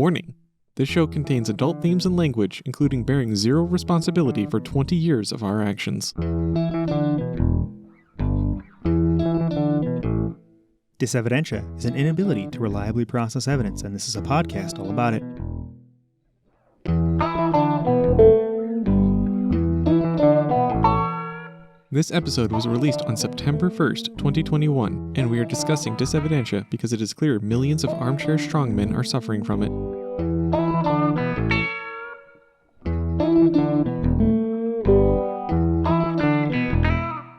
Warning. This show contains adult themes and language, including bearing zero responsibility for 20 years of our actions. Disevidentia is an inability to reliably process evidence, and this is a podcast all about it. This episode was released on September 1st, 2021, and we are discussing disevidentia because it is clear millions of armchair strongmen are suffering from it.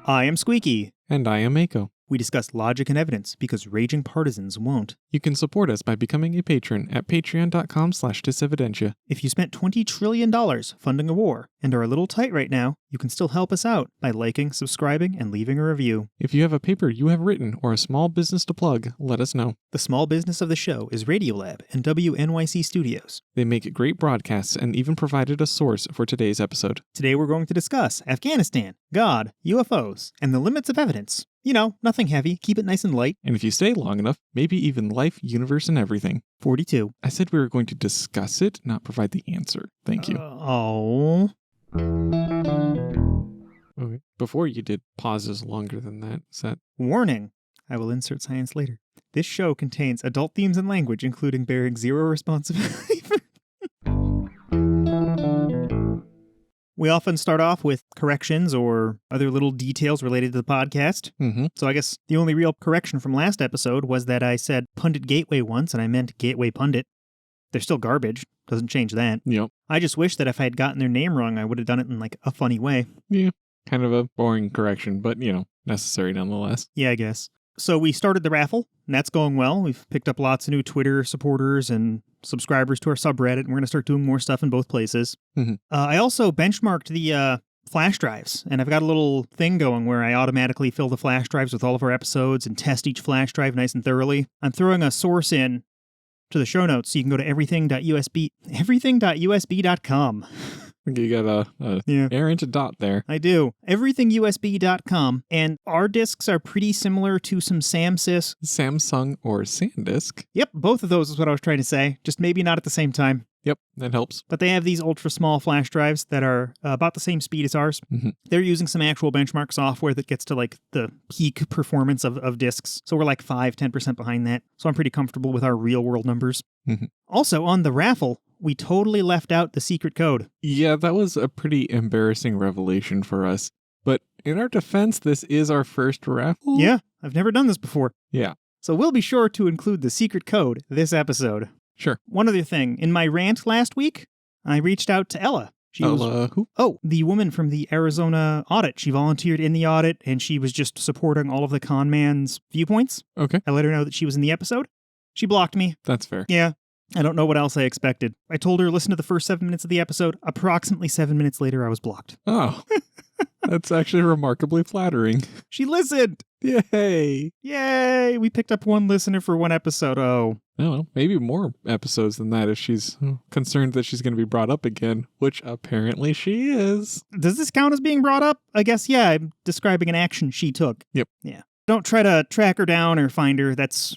I am Squeaky. And I am Mako. We discuss logic and evidence because raging partisans won't. You can support us by becoming a patron at patreon.com/disevidentia. If you spent $20 trillion funding a war and are a little tight right now, you can still help us out by liking, subscribing, and leaving a review. If you have a paper you have written or a small business to plug, let us know. The small business of the show is Radiolab and WNYC Studios. They make great broadcasts and even provided a source for today's episode. Today we're going to discuss Afghanistan, God, UFOs, and the limits of evidence. You know, nothing heavy. Keep it nice and light. And if you stay long enough, maybe even life, universe, and everything. 42. I said we were going to discuss it, not provide the answer. Thank you. Okay. Before you did pauses longer than that. Is that... Warning. I will insert science later. This show contains adult themes and language, including bearing zero responsibility for... We often start off with corrections or other little details related to the podcast. So I guess the only real correction from last episode was that I said Pundit Gateway once, and I meant Gateway Pundit. They're still garbage. Doesn't change that. Yep. I just wish that if I had gotten their name wrong, I would have done it in like a funny way. Yeah. Kind of a boring correction, but, necessary nonetheless. Yeah, I guess. So we started the raffle, and that's going well. We've picked up lots of new Twitter supporters and subscribers to our subreddit, and we're going to start doing more stuff in both places. I also benchmarked the flash drives, and I've got a little thing going where I automatically fill the flash drives with all of our episodes and test each flash drive nice and thoroughly. I'm throwing a source in to the show notes, so you can go to everything.usb.com. You got a errant dot there. I do. Everythingusb.com, and our discs are pretty similar to some Samsung or SanDisk. Yep, both of those is what I was trying to say, just maybe not at the same time. Yep, that helps. But they have these ultra-small flash drives that are about the same speed as ours. They're using some actual benchmark software that gets to like the peak performance of discs. So we're like 5-10% behind that. So I'm pretty comfortable with our real-world numbers. Also, on the raffle, we totally left out the secret code. Yeah, that was a pretty embarrassing revelation for us. But in our defense, this is our first raffle. Yeah, I've never done this before. Yeah. So we'll be sure to include the secret code this episode. Sure. One other thing. In my rant last week, I reached out to Ella. Who? Oh, the woman from the Arizona audit. She volunteered in the audit, and she was just supporting all of the con man's viewpoints. Okay. I let her know that she was in the episode. She blocked me. That's fair. Yeah. I don't know what else I expected. I told her to listen to the first 7 minutes of the episode. Approximately 7 minutes later, I was blocked. Oh, that's actually remarkably flattering. She listened. Yay. Yay. We picked up one listener for one episode. Oh. I don't know. Maybe more episodes than that if she's concerned that she's going to be brought up again, which apparently she is. Does this count as being brought up? I guess, yeah. I'm describing an action she took. Yep. Yeah. Don't try to track her down or find her. That's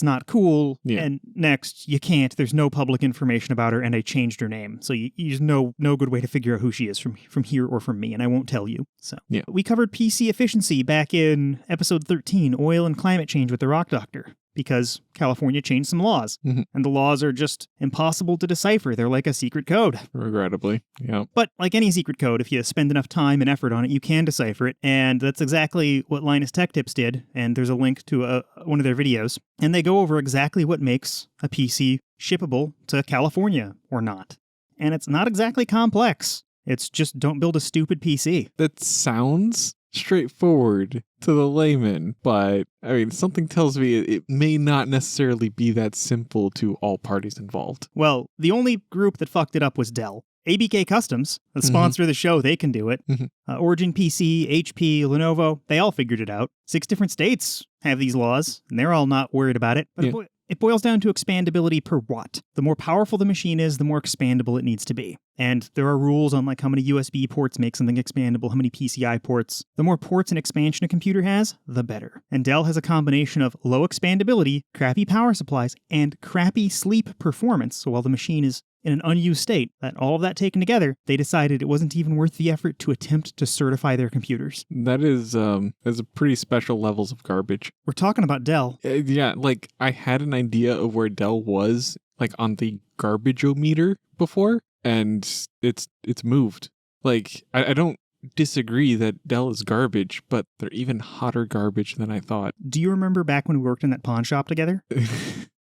not cool. Yeah. And next, you can't. There's no public information about her, and I changed her name. So there's no good way to figure out who she is from here or from me, and I won't tell you. So yeah. We covered PC efficiency back in episode 13, Oil and Climate Change with the Rock Doctor, because California changed some laws, and the laws are just impossible to decipher. They're like a secret code. Regrettably, yeah. But like any secret code, if you spend enough time and effort on it, you can decipher it, and that's exactly what Linus Tech Tips did, and there's a link to one of their videos, and they go over exactly what makes a PC shippable to California or not. And it's not exactly complex. It's just don't build a stupid PC. That sounds straightforward to the layman, but I mean, something tells me it may not necessarily be that simple to all parties involved. Well, the only group that fucked it up was Dell. ABK Customs, the sponsor of the show, they can do it. Origin PC, HP, Lenovo, they all figured it out. 6 different states have these laws, and they're all not worried about it. But It boils down to expandability per watt. The more powerful the machine is, the more expandable it needs to be. And there are rules on like how many USB ports make something expandable, how many PCI ports. The more ports an expansion a computer has, the better. And Dell has a combination of low expandability, crappy power supplies, and crappy sleep performance. So while the machine is in an unused state, that all of that taken together, they decided it wasn't even worth the effort to attempt to certify their computers. That's a pretty special levels of garbage. We're talking about Dell. Yeah, like I had an idea of where Dell was, like on the garbage-o-meter before, and it's moved. Like I don't disagree that Dell is garbage, but they're even hotter garbage than I thought. Do you remember back when we worked in that pawn shop together?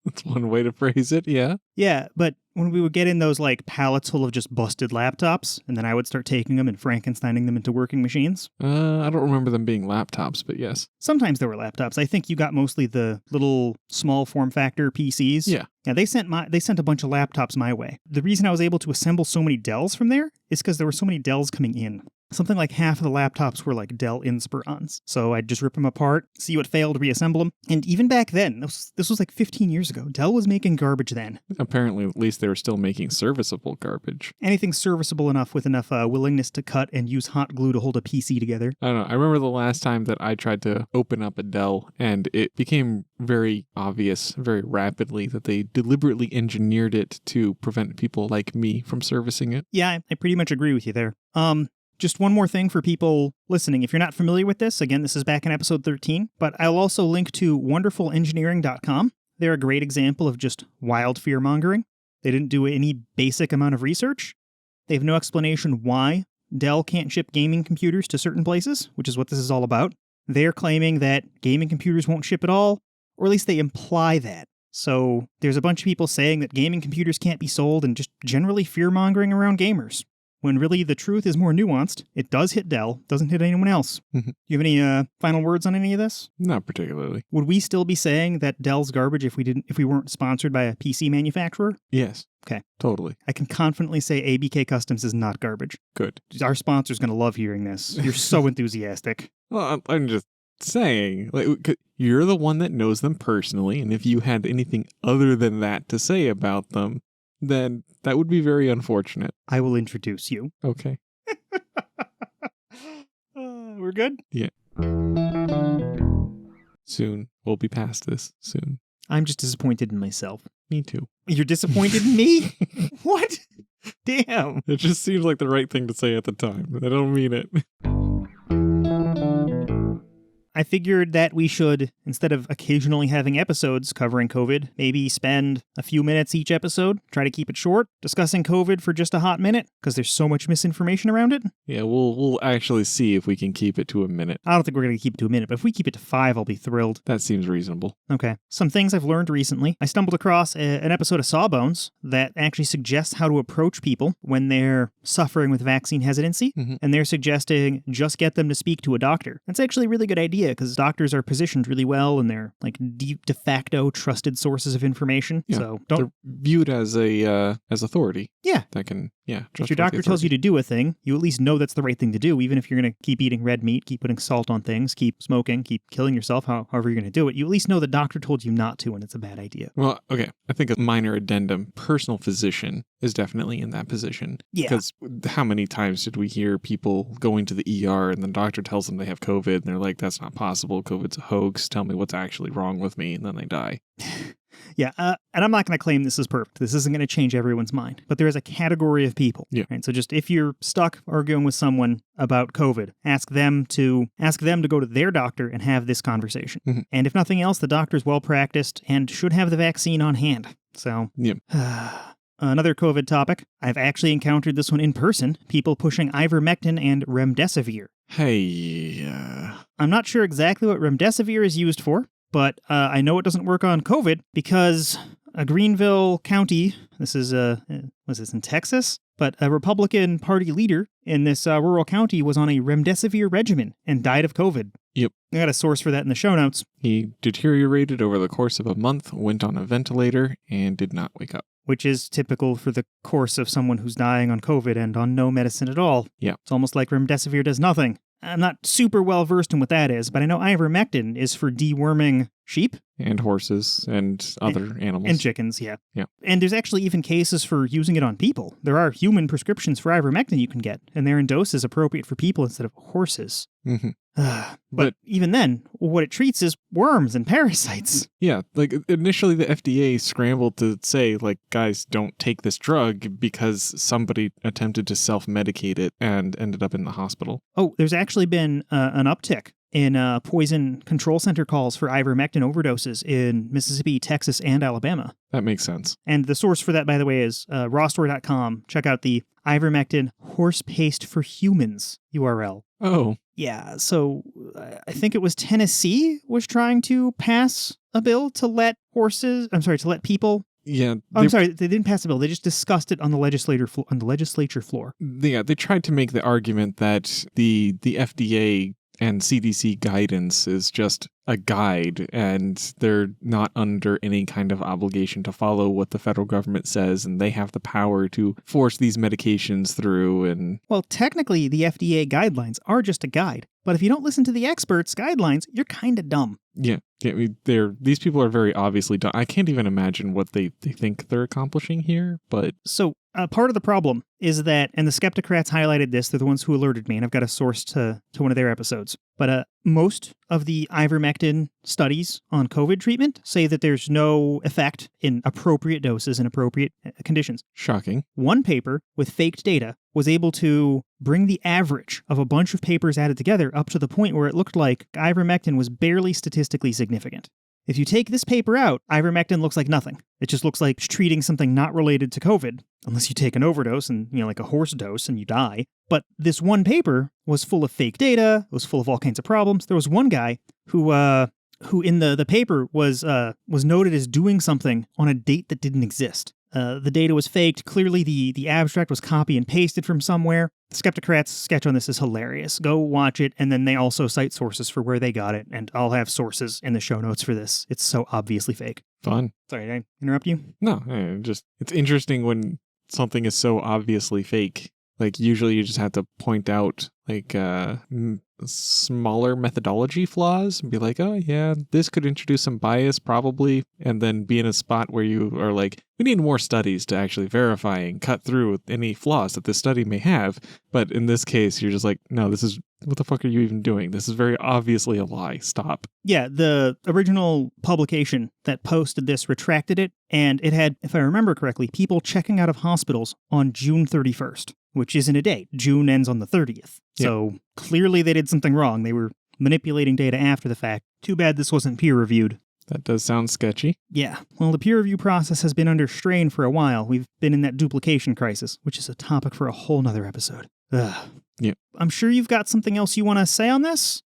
That's one way to phrase it, yeah. Yeah, but when we would get in those like pallets full of just busted laptops, and then I would start taking them and Frankensteining them into working machines. I don't remember them being laptops, but yes. Sometimes they were laptops. I think you got mostly the little small form factor PCs. Yeah. Yeah, they sent a bunch of laptops my way. The reason I was able to assemble so many Dells from there is because there were so many Dells coming in. Something like half of the laptops were like Dell Inspirons. So I'd just rip them apart, see what failed, reassemble them. And even back then, this was like 15 years ago, Dell was making garbage then. Apparently, at least they were still making serviceable garbage. Anything serviceable enough with enough willingness to cut and use hot glue to hold a PC together. I don't know. I remember the last time that I tried to open up a Dell, and it became very obvious very rapidly that they deliberately engineered it to prevent people like me from servicing it. Yeah, I pretty much agree with you there. Just one more thing for people listening. If you're not familiar with this, again, this is back in episode 13, but I'll also link to wonderfulengineering.com. They're a great example of just wild fear-mongering. They didn't do any basic amount of research. They have no explanation why Dell can't ship gaming computers to certain places, which is what this is all about. They're claiming that gaming computers won't ship at all, or at least they imply that. So there's a bunch of people saying that gaming computers can't be sold and just generally fear-mongering around gamers. When really the truth is more nuanced. It does hit Dell, doesn't hit anyone else. Do you have any final words on any of this? Not particularly. Would we still be saying that Dell's garbage if we weren't sponsored by a PC manufacturer? Yes. Okay. Totally. I can confidently say ABK Customs is not garbage. Good. Our sponsor's going to love hearing this. You're so enthusiastic. Well, I'm just saying, like, you're the one that knows them personally, and if you had anything other than that to say about them, then that would be very unfortunate. I will introduce you. Okay. We're good? Yeah. Soon. We'll be past this soon. I'm just disappointed in myself. Me too. You're disappointed in me? What? Damn. It just seems like the right thing to say at the time. I don't mean it. I figured that we should, instead of occasionally having episodes covering COVID, maybe spend a few minutes each episode, try to keep it short, discussing COVID for just a hot minute, because there's so much misinformation around it. Yeah, we'll actually see if we can keep it to a minute. I don't think we're going to keep it to a minute, but if we keep it to 5, I'll be thrilled. That seems reasonable. Okay. Some things I've learned recently. I stumbled across an episode of Sawbones that actually suggests how to approach people when they're suffering with vaccine hesitancy, and they're suggesting just get them to speak to a doctor. That's actually a really good idea, because doctors are positioned really well and they're like de facto trusted sources of information. Yeah, so they're viewed as as authority. Yeah. That can, If your doctor tells you to do a thing, you at least know that's the right thing to do, even if you're going to keep eating red meat, keep putting salt on things, keep smoking, keep killing yourself, however you're going to do it. You at least know the doctor told you not to and it's a bad idea. Well, okay. I think a minor addendum, personal physician is definitely in that position. Yeah. Because how many times did we hear people going to the ER and the doctor tells them they have COVID and they're like, that's not possible. COVID's a hoax. Tell me what's actually wrong with me. And then they die. Yeah, and I'm not going to claim this is perfect. This isn't going to change everyone's mind. But there is a category of people. Yeah. Right? So just if you're stuck arguing with someone about COVID, ask them to go to their doctor and have this conversation. And if nothing else, the doctor's well practiced and should have the vaccine on hand. So, another COVID topic. I've actually encountered this one in person. People pushing ivermectin and remdesivir. Hey. I'm not sure exactly what remdesivir is used for. But I know it doesn't work on COVID because a Greenville County, this is, was this in Texas? But a Republican Party leader in this rural county was on a remdesivir regimen and died of COVID. Yep. I got a source for that in the show notes. He deteriorated over the course of a month, went on a ventilator, and did not wake up. Which is typical for the course of someone who's dying on COVID and on no medicine at all. Yeah. It's almost like remdesivir does nothing. I'm not super well versed in what that is, but I know ivermectin is for deworming sheep. And horses and other animals. And chickens, yeah. Yeah. And there's actually even cases for using it on people. There are human prescriptions for ivermectin you can get, and they're in doses appropriate for people instead of horses. But even then, what it treats is worms and parasites. Yeah, like initially the FDA scrambled to say, like, guys, don't take this drug because somebody attempted to self-medicate it and ended up in the hospital. Oh, there's actually been an uptick in poison control center calls for ivermectin overdoses in Mississippi, Texas, and Alabama. That makes sense. And the source for that, by the way, is rawstore.com. Check out the ivermectin horse paste for humans URL. Oh. Yeah, so I think it was Tennessee was trying to pass a bill to let people. Yeah. They didn't pass a bill. They just discussed it on the legislature floor. Yeah, they tried to make the argument that the FDA and CDC guidance is just a guide, and they're not under any kind of obligation to follow what the federal government says, and they have the power to force these medications through. And well, technically, the FDA guidelines are just a guide, but if you don't listen to the experts' guidelines, you're kind of dumb. Yeah, these people are very obviously dumb. I can't even imagine what they think they're accomplishing here, but... So, part of the problem is that, and the Skeptocrats highlighted this, they're the ones who alerted me, and I've got a source to one of their episodes, but most of the ivermectin studies on COVID treatment say that there's no effect in appropriate doses and appropriate conditions. Shocking. One paper with faked data was able to bring the average of a bunch of papers added together up to the point where it looked like ivermectin was barely statistically significant. If you take this paper out, ivermectin looks like nothing. It just looks like treating something not related to COVID, unless you take an overdose and, like a horse dose and you die. But this one paper was full of fake data. It was full of all kinds of problems. There was one guy who in the paper was noted as doing something on a date that didn't exist. The data was faked. Clearly, the abstract was copy and pasted from somewhere. The Skeptocrats' sketch on this is hilarious. Go watch it, and then they also cite sources for where they got it, and I'll have sources in the show notes for this. It's so obviously fake. Fun. Sorry, did I interrupt you? No, it's interesting when something is so obviously fake. Like, usually you just have to point out, like, smaller methodology flaws and be like, oh, yeah, this could introduce some bias, probably, and then be in a spot where you are like, we need more studies to actually verify and cut through any flaws that this study may have. But in this case, you're just like, no, what the fuck are you even doing? This is very obviously a lie. Stop. Yeah, the original publication that posted this retracted it, and it had, if I remember correctly, people checking out of hospitals on June 31st. Which isn't a date. June ends on the 30th. So clearly they did something wrong. They were manipulating data after the fact. Too bad this wasn't peer-reviewed. That does sound sketchy. Yeah. Well, the peer review process has been under strain for a while. We've been in that duplication crisis, which is a topic for a whole nother episode. Ugh. Yeah. I'm sure you've got something else you want to say on this?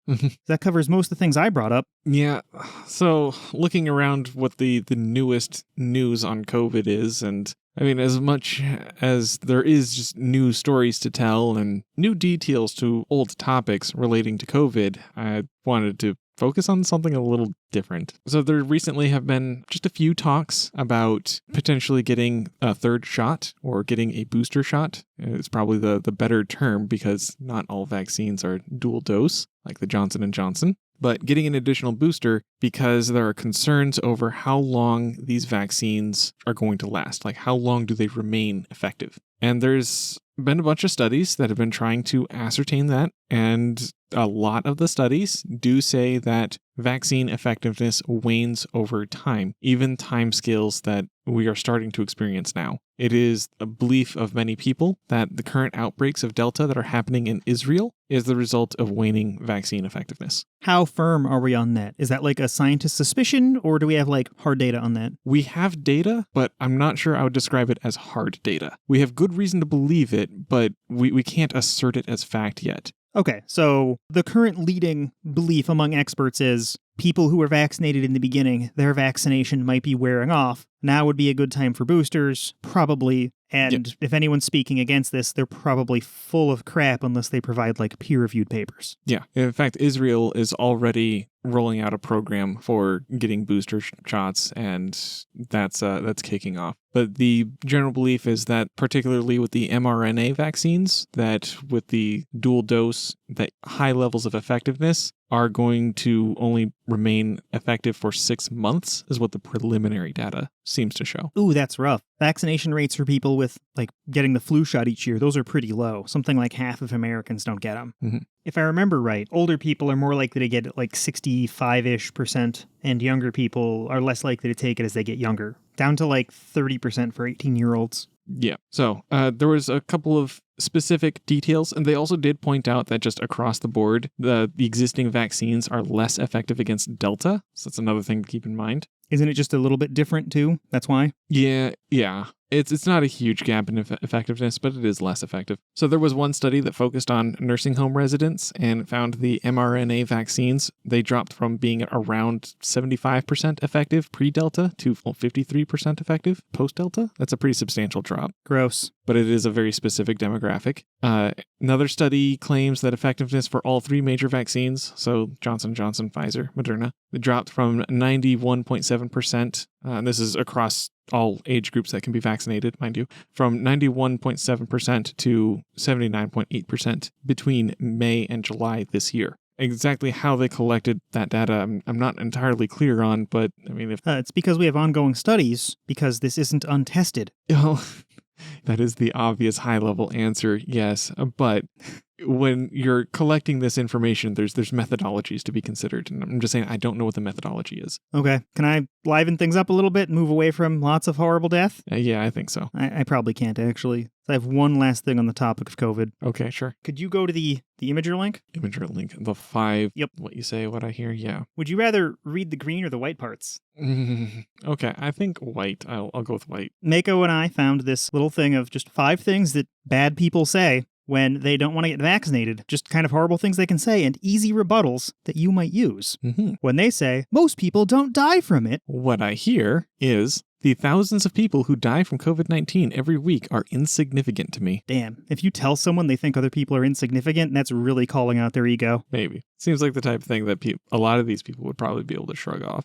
That covers most of the things I brought up. Yeah. So looking around what the newest news on COVID is, and I mean, as much as there is just new stories to tell and new details to old topics relating to COVID, I wanted to focus on something a little different. So there recently have been just a few talks about potentially getting a third shot or getting a booster shot. It's probably the better term because not all vaccines are dual dose, like the Johnson & Johnson. But getting an additional booster because there are concerns over how long these vaccines are going to last. Like, how long do they remain effective? And there's been a bunch of studies that have been trying to ascertain that. And a lot of the studies do say that vaccine effectiveness wanes over time, even timescales that we are starting to experience now. It is a belief of many people that the current outbreaks of Delta that are happening in Israel is the result of waning vaccine effectiveness. How firm are we on that? Is that like a scientist's suspicion, or do we have like hard data on that? We have data, but I'm not sure I would describe it as hard data. We have good reason to believe it, but we can't assert it as fact yet. Okay, so the current leading belief among experts is people who were vaccinated in the beginning, their vaccination might be wearing off. Now would be a good time for boosters, probably. And if anyone's speaking against this, they're probably full of crap unless they provide like peer-reviewed papers. Yeah. In fact, Israel is already rolling out a program for getting booster shots, and that's kicking off. But the general belief is that particularly with the mRNA vaccines, that with the dual dose, that high levels of effectiveness are going to only remain effective for 6 months, is what the preliminary data seems to show. Ooh, that's rough. Vaccination rates for people with, like, getting the flu shot each year, those are pretty low. Something like half of Americans don't get them. Mm-hmm. If I remember right, older people are more likely to get it like 65-ish%, and younger people are less likely to take it as they get younger. Down to like 30% for 18-year-olds. Yeah. So there was a couple of specific details, and they also did point out that just across the board, the existing vaccines are less effective against Delta. So that's another thing to keep in mind. Isn't it just a little bit different too? That's why? Yeah. It's not a huge gap in effectiveness, but it is less effective. So there was one study that focused on nursing home residents and found the mRNA vaccines, they dropped from being around 75% effective pre-Delta to 53% effective post-Delta. That's a pretty substantial drop. Gross. But it is a very specific demographic. Another study claims that effectiveness for all 3 major vaccines, so Johnson & Johnson, Pfizer, Moderna, it dropped from 91.7%, and this is across all age groups that can be vaccinated, mind you, from 91.7% to 79.8% between May and July this year. Exactly how they collected that data, I'm not entirely clear on, but I mean, if it's because we have ongoing studies, because this isn't untested. Well, that is the obvious high-level answer, yes. But when you're collecting this information, there's methodologies to be considered. And I'm just saying I don't know what the methodology is. Okay. Can I liven things up a little bit and move away from lots of horrible death? Yeah, I think so. I probably can't, actually. I have one last thing on the topic of COVID. Okay, sure. Could you go to the Imager link? Imager link. The 5. Yep. What you say, what I hear, yeah. Would you rather read the green or the white parts? Okay, I think white. I'll go with white. Mako and I found this little thing of just 5 things that bad people say when they don't want to get vaccinated. Just kind of horrible things they can say and easy rebuttals that you might use. Mm-hmm. When they say, most people don't die from it. What I hear is the thousands of people who die from COVID-19 every week are insignificant to me. Damn, if you tell someone they think other people are insignificant, that's really calling out their ego. Maybe. Seems like the type of thing that a lot of these people would probably be able to shrug off.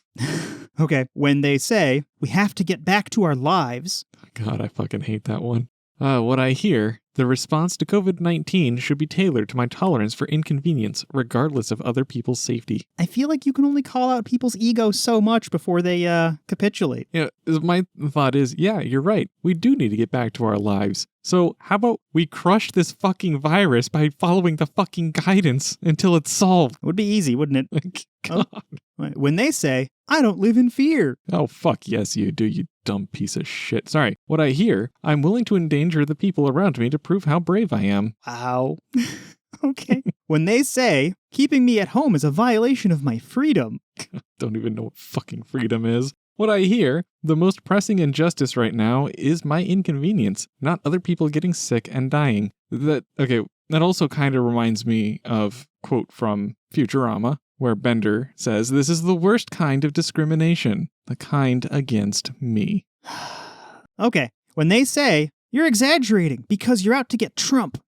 Okay, when they say, we have to get back to our lives. God, I fucking hate that one. What I hear, the response to COVID-19 should be tailored to my tolerance for inconvenience, regardless of other people's safety. I feel like you can only call out people's ego so much before they capitulate. Yeah, my thought is, yeah, you're right. We do need to get back to our lives. So how about we crush this fucking virus by following the fucking guidance until it's solved? It would be easy, wouldn't it? God. When they say, I don't live in fear. Oh, fuck yes you do, you dumb piece of shit. Sorry. What I hear, I'm willing to endanger the people around me to prove how brave I am. Wow. Okay. When they say, keeping me at home is a violation of my freedom. Don't even know what fucking freedom is. What I hear, the most pressing injustice right now is my inconvenience, not other people getting sick and dying. That also kind of reminds me of a quote from Futurama, where Bender says, this is the worst kind of discrimination, the kind against me. Okay. When they say, you're exaggerating because you're out to get Trump.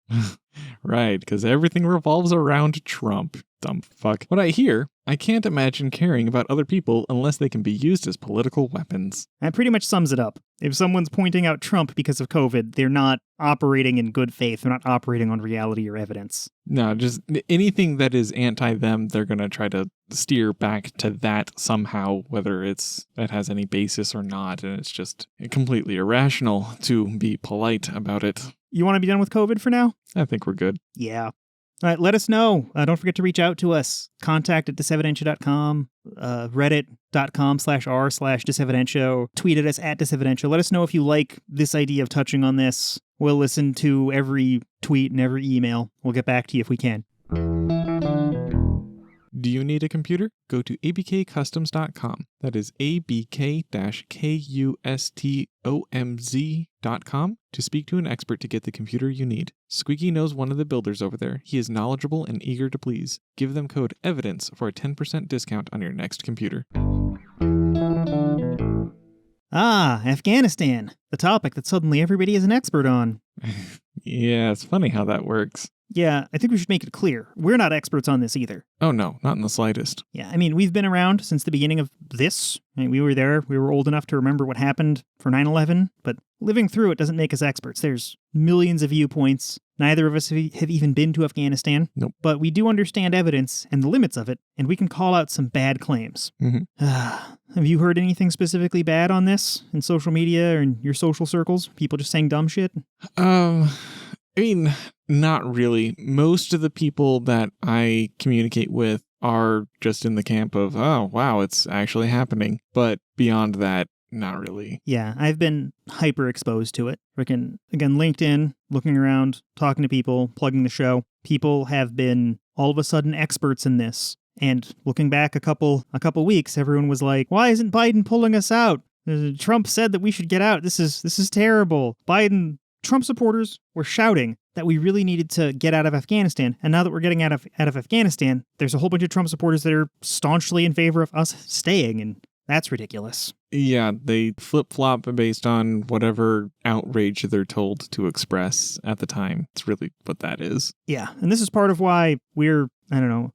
Right, because everything revolves around Trump. Dumb fuck. What I hear, I can't imagine caring about other people unless they can be used as political weapons. That pretty much sums it up. If someone's pointing out Trump because of COVID, they're not operating in good faith. They're not operating on reality or evidence. No, just anything that is anti-them, they're going to try to steer back to that somehow, whether it has any basis or not. And it's just completely irrational to be polite about it. You want to be done with COVID for now? I think we're good. Yeah. All right, let us know. Don't forget to reach out to us. Contact at disevidentia.com, reddit.com/r/disevidentia, tweet at us at disevidentia. Let us know if you like this idea of touching on this. We'll listen to every tweet and every email. We'll get back to you if we can. Do you need a computer? Go to abkcustoms.com. That is abk-kustomz.com to speak to an expert to get the computer you need. Squeaky knows one of the builders over there. He is knowledgeable and eager to please. Give them code EVIDENCE for a 10% discount on your next computer. Afghanistan. The topic that suddenly everybody is an expert on. Yeah, it's funny how that works. Yeah, I think we should make it clear. We're not experts on this either. Oh, no, not in the slightest. Yeah, I mean, we've been around since the beginning of this. I mean, we were there. We were old enough to remember what happened for 9/11, but living through it doesn't make us experts. There's millions of viewpoints. Neither of us have even been to Afghanistan. Nope. But we do understand evidence and the limits of it, and we can call out some bad claims. Mm-hmm. Have you heard anything specifically bad on this in social media or in your social circles? People just saying dumb shit? I mean, not really. Most of the people that I communicate with are just in the camp of, oh, wow, it's actually happening. But beyond that, not really. Yeah, I've been hyper exposed to it. Again, LinkedIn, looking around, talking to people, plugging the show. People have been all of a sudden experts in this. And looking back a couple weeks, everyone was like, why isn't Biden pulling us out? Trump said that we should get out. This is terrible. Trump supporters were shouting that we really needed to get out of Afghanistan. And now that we're getting out of Afghanistan, there's a whole bunch of Trump supporters that are staunchly in favor of us staying. And that's ridiculous. Yeah, they flip-flop based on whatever outrage they're told to express at the time. It's really what that is. Yeah, and this is part of why we're,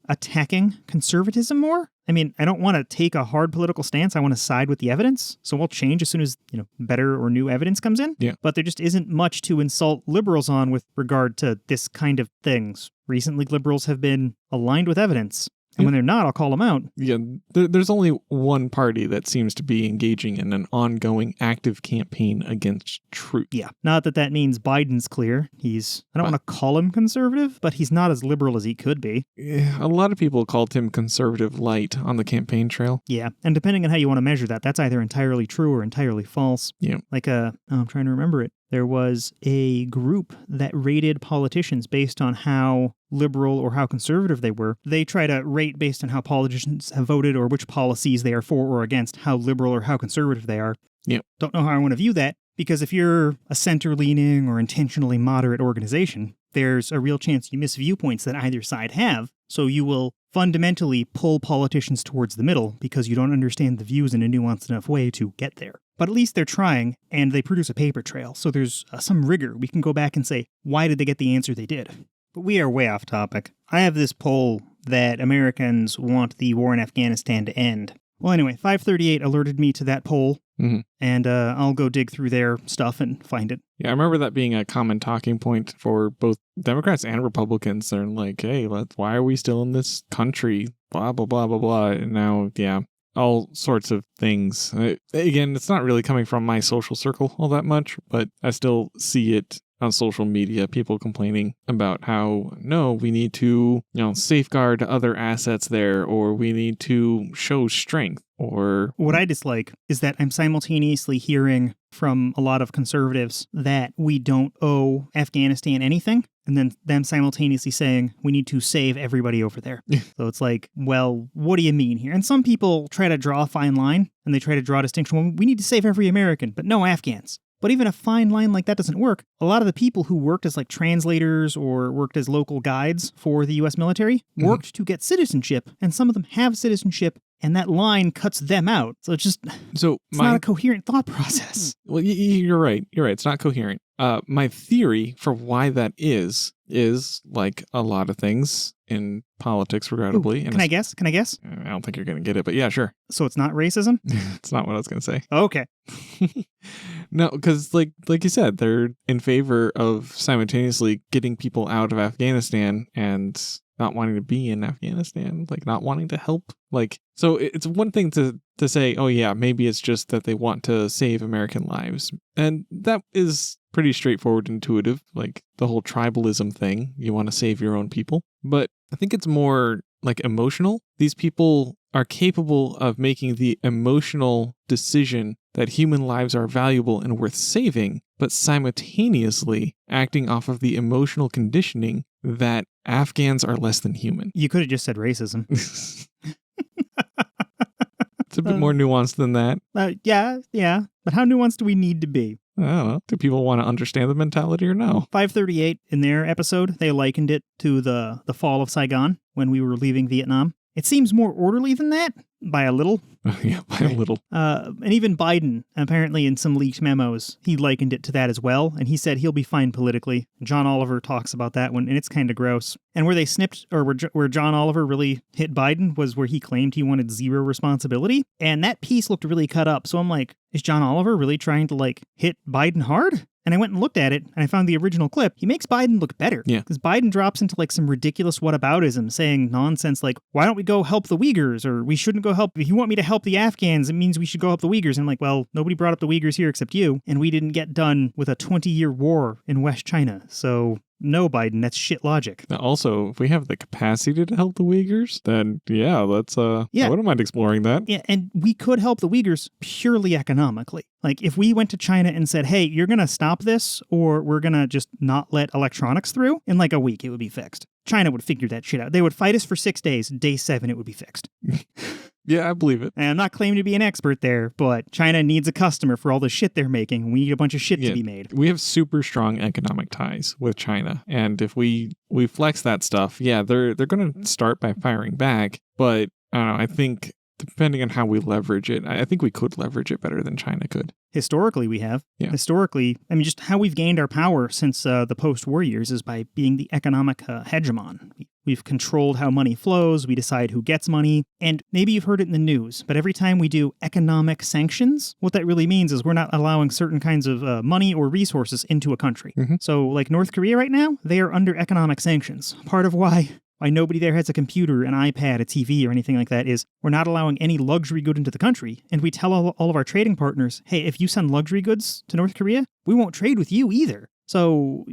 attacking conservatism more. I mean, I don't want to take a hard political stance. I want to side with the evidence. So we'll change as soon as, better or new evidence comes in. Yeah. But there just isn't much to insult liberals on with regard to this kind of things. Recently, liberals have been aligned with evidence. And when they're not, I'll call them out. Yeah, there's only one party that seems to be engaging in an ongoing active campaign against truth. Yeah. Not that means Biden's clear. I don't want to call him conservative, but he's not as liberal as he could be. Yeah, a lot of people called him conservative light on the campaign trail. Yeah. And depending on how you want to measure that, that's either entirely true or entirely false. Yeah. Like I'm trying to remember it. There was a group that rated politicians based on how liberal or how conservative they were. They try to rate based on how politicians have voted or which policies they are for or against, how liberal or how conservative they are. Yeah. Don't know how I want to view that, because if you're a center-leaning or intentionally moderate organization, there's a real chance you miss viewpoints that either side have, so you will fundamentally pull politicians towards the middle because you don't understand the views in a nuanced enough way to get there. But at least they're trying, and they produce a paper trail, so there's some rigor. We can go back and say, why did they get the answer they did? But we are way off topic. I have this poll that Americans want the war in Afghanistan to end. Well, anyway, 538 alerted me to that poll, and I'll go dig through their stuff and find it. Yeah, I remember that being a common talking point for both Democrats and Republicans. They're like, hey, why are we still in this country? Blah, blah, blah, blah, blah. And now, yeah, all sorts of things. Again, it's not really coming from my social circle all that much, but I still see it on social media, people complaining about how, no, we need to, safeguard other assets there, or we need to show strength, or... What I dislike is that I'm simultaneously hearing from a lot of conservatives that we don't owe Afghanistan anything, and then them simultaneously saying we need to save everybody over there. So it's like, well, what do you mean here? And some people try to draw a fine line, and they try to draw a distinction. Well, we need to save every American, but no Afghans. But even a fine line like that doesn't work. A lot of the people who worked as translators or worked as local guides for the U.S. military worked to get citizenship, and some of them have citizenship, and that line cuts them out. So it's not a coherent thought process. Well, you're right. It's not coherent. My theory for why that is like a lot of things in politics, regrettably. Can I guess? I don't think you're going to get it, but yeah, sure. So it's not racism? It's not what I was going to say. Okay. No, because like you said, they're in favor of simultaneously getting people out of Afghanistan and not wanting to be in Afghanistan, like not wanting to help. So it's one thing to say, oh yeah, maybe it's just that they want to save American lives. And that is pretty straightforward, intuitive, like the whole tribalism thing. You want to save your own people. But I think it's more emotional. These people are capable of making the emotional decision that human lives are valuable and worth saving, but simultaneously acting off of the emotional conditioning that Afghans are less than human. You could have just said racism. It's a bit more nuanced than that. Yeah. But how nuanced do we need to be? I don't know. Do people want to understand the mentality or no? 538, in their episode, they likened it to the fall of Saigon when we were leaving Vietnam. It seems more orderly than that, by a little. Yeah, by a little. And even Biden, apparently in some leaked memos, he likened it to that as well. And he said he'll be fine politically. John Oliver talks about that one, and it's kind of gross. And where they snipped, or where John Oliver really hit Biden was where he claimed he wanted zero responsibility. And that piece looked really cut up. So I'm like, is John Oliver really trying to like hit Biden hard? And I went and looked at it, and I found the original clip. He makes Biden look better. Yeah. Because Biden drops into like some ridiculous whataboutism, saying nonsense like, why don't we go help the Uyghurs? Or we shouldn't go help. If you want me to help the Afghans, it means we should go help the Uyghurs. And I'm like, well, nobody brought up the Uyghurs here except you. And we didn't get done with a 20-year war in West China. So no, Biden, that's shit logic. Now, also, if we have the capacity to help the Uyghurs, then yeah, let's, I wouldn't mind exploring that. Yeah, and we could help the Uyghurs purely economically. Like, if we went to China and said, hey, you're going to stop this, or we're going to just not let electronics through, in like a week, it would be fixed. China would figure that shit out. They would fight us for 6 days. Day 7, it would be fixed. Yeah, I believe it. And I'm not claiming to be an expert there, but China needs a customer for all the shit they're making. We need a bunch of shit to be made. We have super strong economic ties with China. And if we flex that stuff, yeah, they're going to start by firing back. But I don't know, I think depending on how we leverage it, I think we could leverage it better than China could. Historically, we have. Yeah. Historically, I mean, just how we've gained our power since the post-war years is by being the economic hegemon. We've controlled how money flows, we decide who gets money, and maybe you've heard it in the news, but every time we do economic sanctions, what that really means is we're not allowing certain kinds of money or resources into a country. Mm-hmm. So, like North Korea right now, they are under economic sanctions. Part of why nobody there has a computer, an iPad, a TV, or anything like that is we're not allowing any luxury good into the country. And we tell all of our trading partners, hey, if you send luxury goods to North Korea, we won't trade with you either. So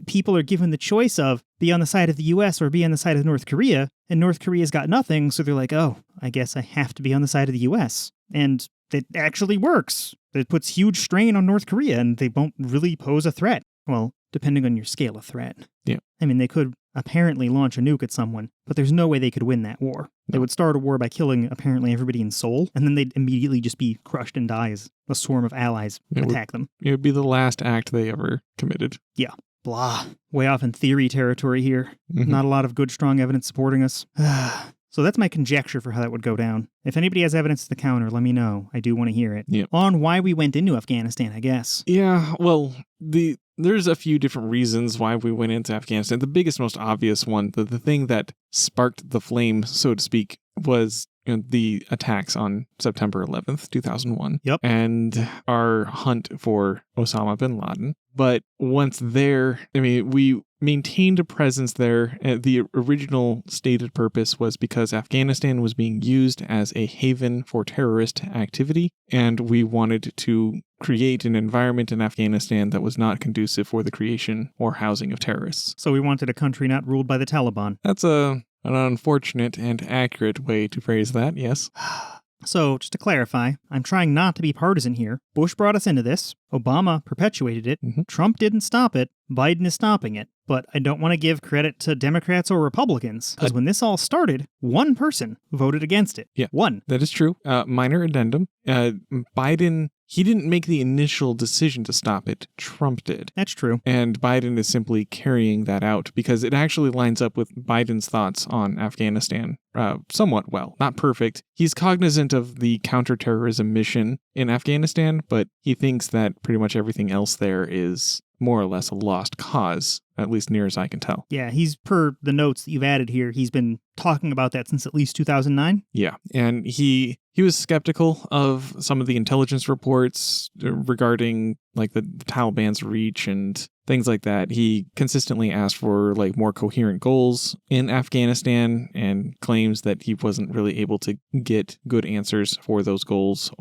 people are given the choice of be on the side of the U.S. or be on the side of North Korea, and North Korea's got nothing, so they're like, oh, I guess I have to be on the side of the U.S. And it actually works. It puts huge strain on North Korea, and they won't really pose a threat. Well, depending on your scale of threat. Yeah. I mean, they could apparently launch a nuke at someone, but there's no way they could win that war. They would start a war by killing apparently everybody in Seoul, and then they'd immediately just be crushed and die as a swarm of allies attack them. It would be the last act they ever committed. Yeah. Blah. Way off in theory territory here. Mm-hmm. Not a lot of good, strong evidence supporting us. So that's my conjecture for how that would go down. If anybody has evidence to the counter, let me know. I do want to hear it. Yep. On why we went into Afghanistan, I guess. Yeah, well, there's a few different reasons why we went into Afghanistan. The biggest, most obvious one, the thing that sparked the flame, so to speak, was the attacks on September 11th, 2001. Yep. And our hunt for Osama bin Laden. But once there, I mean, we maintained a presence there. The original stated purpose was because Afghanistan was being used as a haven for terrorist activity, and we wanted to create an environment in Afghanistan that was not conducive for the creation or housing of terrorists. So we wanted a country not ruled by the Taliban. That's an unfortunate and accurate way to phrase that, yes. So, just to clarify, I'm trying not to be partisan here. Bush brought us into this. Obama perpetuated it. Mm-hmm. Trump didn't stop it. Biden is stopping it. But I don't want to give credit to Democrats or Republicans, because when this all started, one person voted against it. Yeah. One. That is true. Minor addendum. Biden, he didn't make the initial decision to stop it. Trump did. That's true. And Biden is simply carrying that out because it actually lines up with Biden's thoughts on Afghanistan somewhat well. Not perfect. He's cognizant of the counterterrorism mission in Afghanistan, but he thinks that pretty much everything else there is more or less a lost cause, at least near as I can tell. Yeah, he's, per the notes that you've added here, he's been talking about that since at least 2009. Yeah, and he was skeptical of some of the intelligence reports regarding like the Taliban's reach and things like that. He consistently asked for like more coherent goals in Afghanistan and claims that he wasn't really able to get good answers for those goals,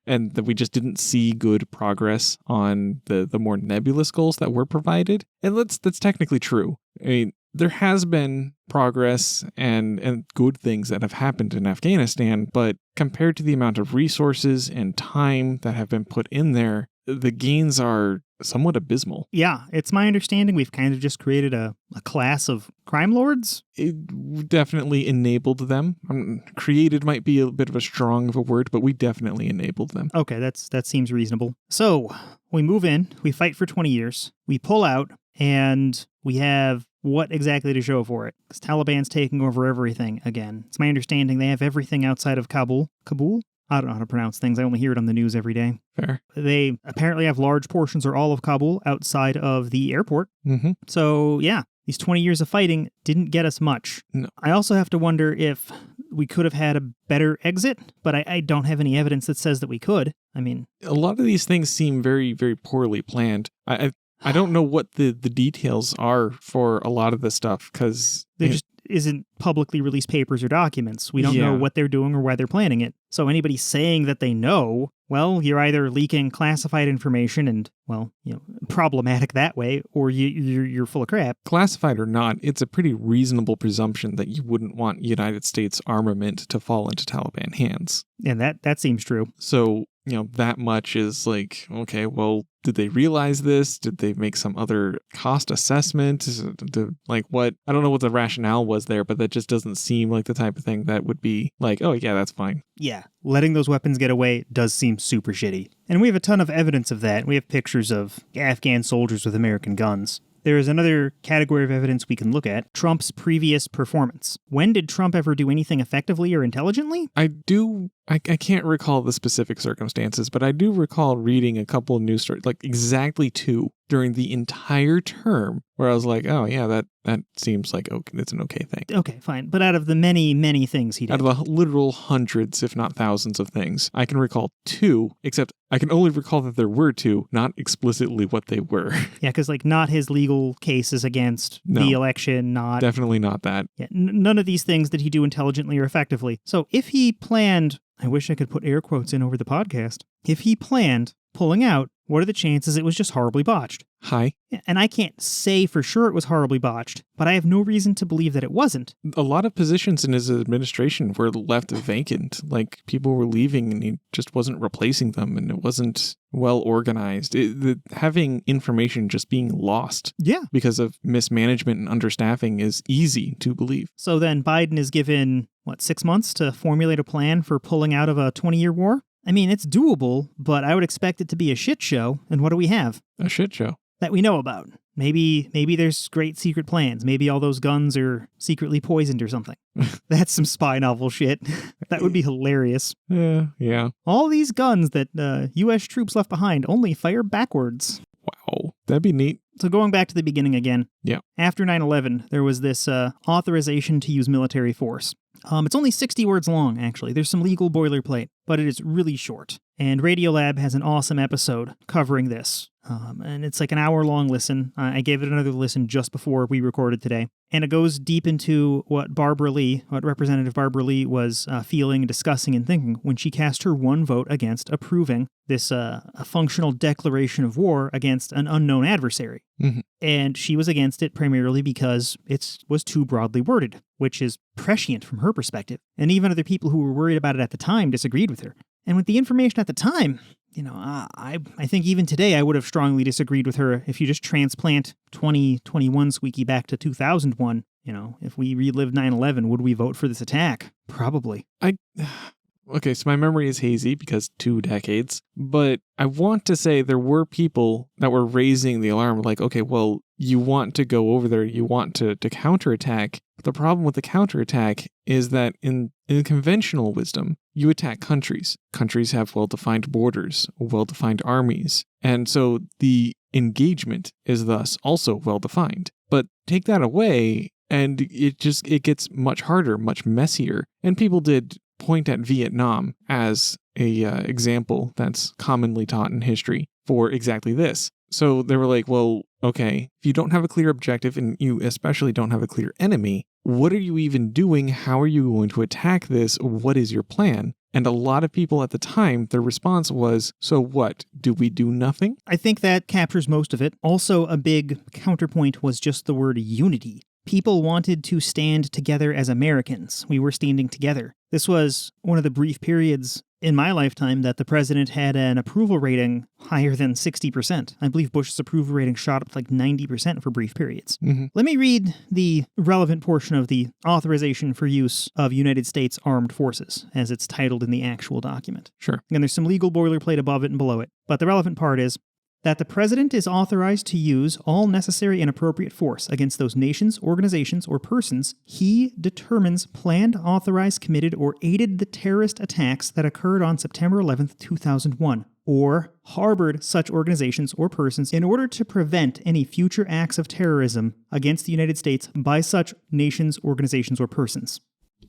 and that we just didn't see good progress on the more nebulous goals that were provided. And that's technically true. I mean, there has been progress and good things that have happened in Afghanistan, but compared to the amount of resources and time that have been put in there, the gains are somewhat abysmal. Yeah, it's my understanding we've kind of just created a class of crime lords. It definitely enabled them. Created might be a bit of a strong of a word, but we definitely enabled them. Okay, that seems reasonable. So, we move in, we fight for 20 years, we pull out, and we have what exactly to show for it. Because Taliban's taking over everything again. It's my understanding they have everything outside of Kabul. Kabul? I don't know how to pronounce things. I only hear it on the news every day. Fair. They apparently have large portions or all of Kabul outside of the airport. Mm-hmm. So, yeah, these 20 years of fighting didn't get us much. No. I also have to wonder if we could have had a better exit, but I don't have any evidence that says that we could. I mean, a lot of these things seem very, very poorly planned. I don't know what the details are for a lot of this stuff because there just isn't publicly released papers or documents. We don't know what they're doing or why they're planning it. So anybody saying that they know, well, you're either leaking classified information and, well, problematic that way, or you're full of crap. Classified or not, it's a pretty reasonable presumption that you wouldn't want United States armament to fall into Taliban hands. And that seems true. So, that much is like, okay, well, did they realize this? Did they make some other cost assessment? Like what? I don't know what the rationale was there, but that just doesn't seem like the type of thing that would be like, oh, yeah, that's fine. Yeah, letting those weapons get away does seem super shitty. And we have a ton of evidence of that. We have pictures of Afghan soldiers with American guns. There is another category of evidence we can look at, Trump's previous performance. When did Trump ever do anything effectively or intelligently? I can't recall the specific circumstances, but I do recall reading a couple of news stories, like exactly 2 during the entire term, where I was like, oh yeah, that seems like it's an okay thing. Okay, fine. But out of the many, many things he did. Out of the literal hundreds, if not thousands of things, I can recall 2, except I can only recall that there were 2, not explicitly what they were. Yeah, because not his legal cases against the election, not... Definitely not that. Yeah, none of these things did he do intelligently or effectively. So if he planned... I wish I could put air quotes in over the podcast. If he planned pulling out, what are the chances it was just horribly botched? High. And I can't say for sure it was horribly botched, but I have no reason to believe that it wasn't. A lot of positions in his administration were left vacant. Like, people were leaving and he just wasn't replacing them, and it wasn't well organized. Having information just being lost because of mismanagement and understaffing is easy to believe. So then Biden is given, 6 months to formulate a plan for pulling out of a 20-year war? I mean, it's doable, but I would expect it to be a shit show. And what do we have? A shit show. That we know about. Maybe there's great secret plans. Maybe all those guns are secretly poisoned or something. That's some spy novel shit. That would be hilarious. Yeah. All these guns that U.S. troops left behind only fire backwards. Wow. That'd be neat. So going back to the beginning again. Yeah. After 9/11, there was this authorization to use military force. It's only 60 words long, actually. There's some legal boilerplate, but it is really short. And Radiolab has an awesome episode covering this. And it's like an hour-long listen. I gave it another listen just before we recorded today. And it goes deep into what Representative Barbara Lee was feeling, discussing, and thinking when she cast her one vote against approving this a functional declaration of war against an unknown adversary. Mm-hmm. And she was against it primarily because it was too broadly worded, which is prescient from her perspective. And even other people who were worried about it at the time disagreed with her. And with the information at the time, I think even today I would have strongly disagreed with her. If you just transplant 2021 Squeaky back to 2001, if we relived 9/11, would we vote for this attack? Probably. Okay, so my memory is hazy because 2 decades, but I want to say there were people that were raising the alarm like, okay, well, you want to go over there, you want to counterattack. But the problem with the counterattack is that in conventional wisdom, you attack countries. Countries have well-defined borders, well-defined armies, and so the engagement is thus also well-defined. But take that away, and it gets much harder, much messier, and people did point at Vietnam as a example that's commonly taught in history for exactly this. So they were like, well, okay, if you don't have a clear objective and you especially don't have a clear enemy, what are you even doing? How are you going to attack this? What is your plan? And a lot of people at the time, their response was, so what? Do we do nothing? I think that captures most of it. Also, a big counterpoint was just the word unity. People wanted to stand together as Americans. We were standing together. This was one of the brief periods in my lifetime that the president had an approval rating higher than 60%. I believe Bush's approval rating shot up to 90% for brief periods. Mm-hmm. Let me read the relevant portion of the authorization for use of United States Armed Forces, as it's titled in the actual document. Sure. And there's some legal boilerplate above it and below it. But the relevant part is, that the president is authorized to use all necessary and appropriate force against those nations, organizations, or persons he determines planned, authorized, committed, or aided the terrorist attacks that occurred on September 11th, 2001, or harbored such organizations or persons in order to prevent any future acts of terrorism against the United States by such nations, organizations, or persons.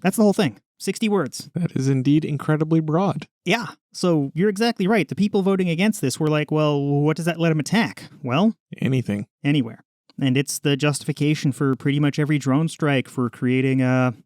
That's the whole thing. 60 words. That is indeed incredibly broad. Yeah, so you're exactly right. The people voting against this were like, well, what does that let them attack? Well, Anything. anywhere. And it's the justification for pretty much every drone strike, for creating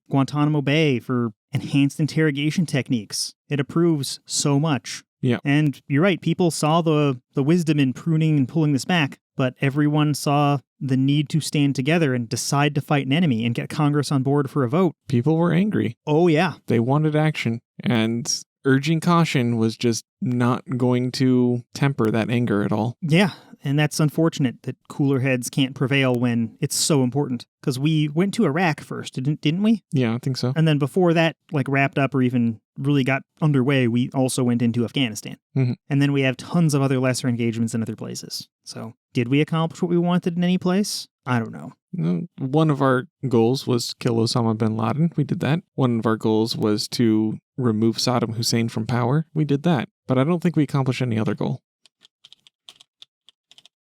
Guantanamo Bay, for enhanced interrogation techniques. It approves so much. Yeah. And you're right, people saw the wisdom in pruning and pulling this back, but everyone saw the need to stand together and decide to fight an enemy and get Congress on board for a vote. People were angry. Oh, yeah. They wanted action, and urging caution was just not going to temper that anger at all. Yeah, and that's unfortunate that cooler heads can't prevail when it's so important. Because we went to Iraq first, didn't we? Yeah, I think so. And then before that, wrapped up or even really got underway, we also went into Afghanistan. Mm-hmm. And then we have tons of other lesser engagements in other places. So, did we accomplish what we wanted in any place? I don't know. One of our goals was kill Osama bin Laden. We did that. One of our goals was to remove Saddam Hussein from power. We did that. But I don't think we accomplished any other goal.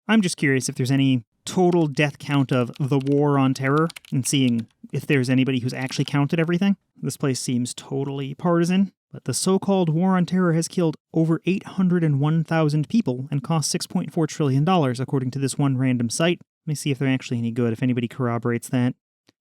I'm just curious if there's any total death count of the war on terror and seeing if there's anybody who's actually counted everything. This place seems totally partisan, but the so-called war on terror has killed over 801,000 people and cost $6.4 trillion, according to this one random site. Let me see if they're actually any good, if anybody corroborates that.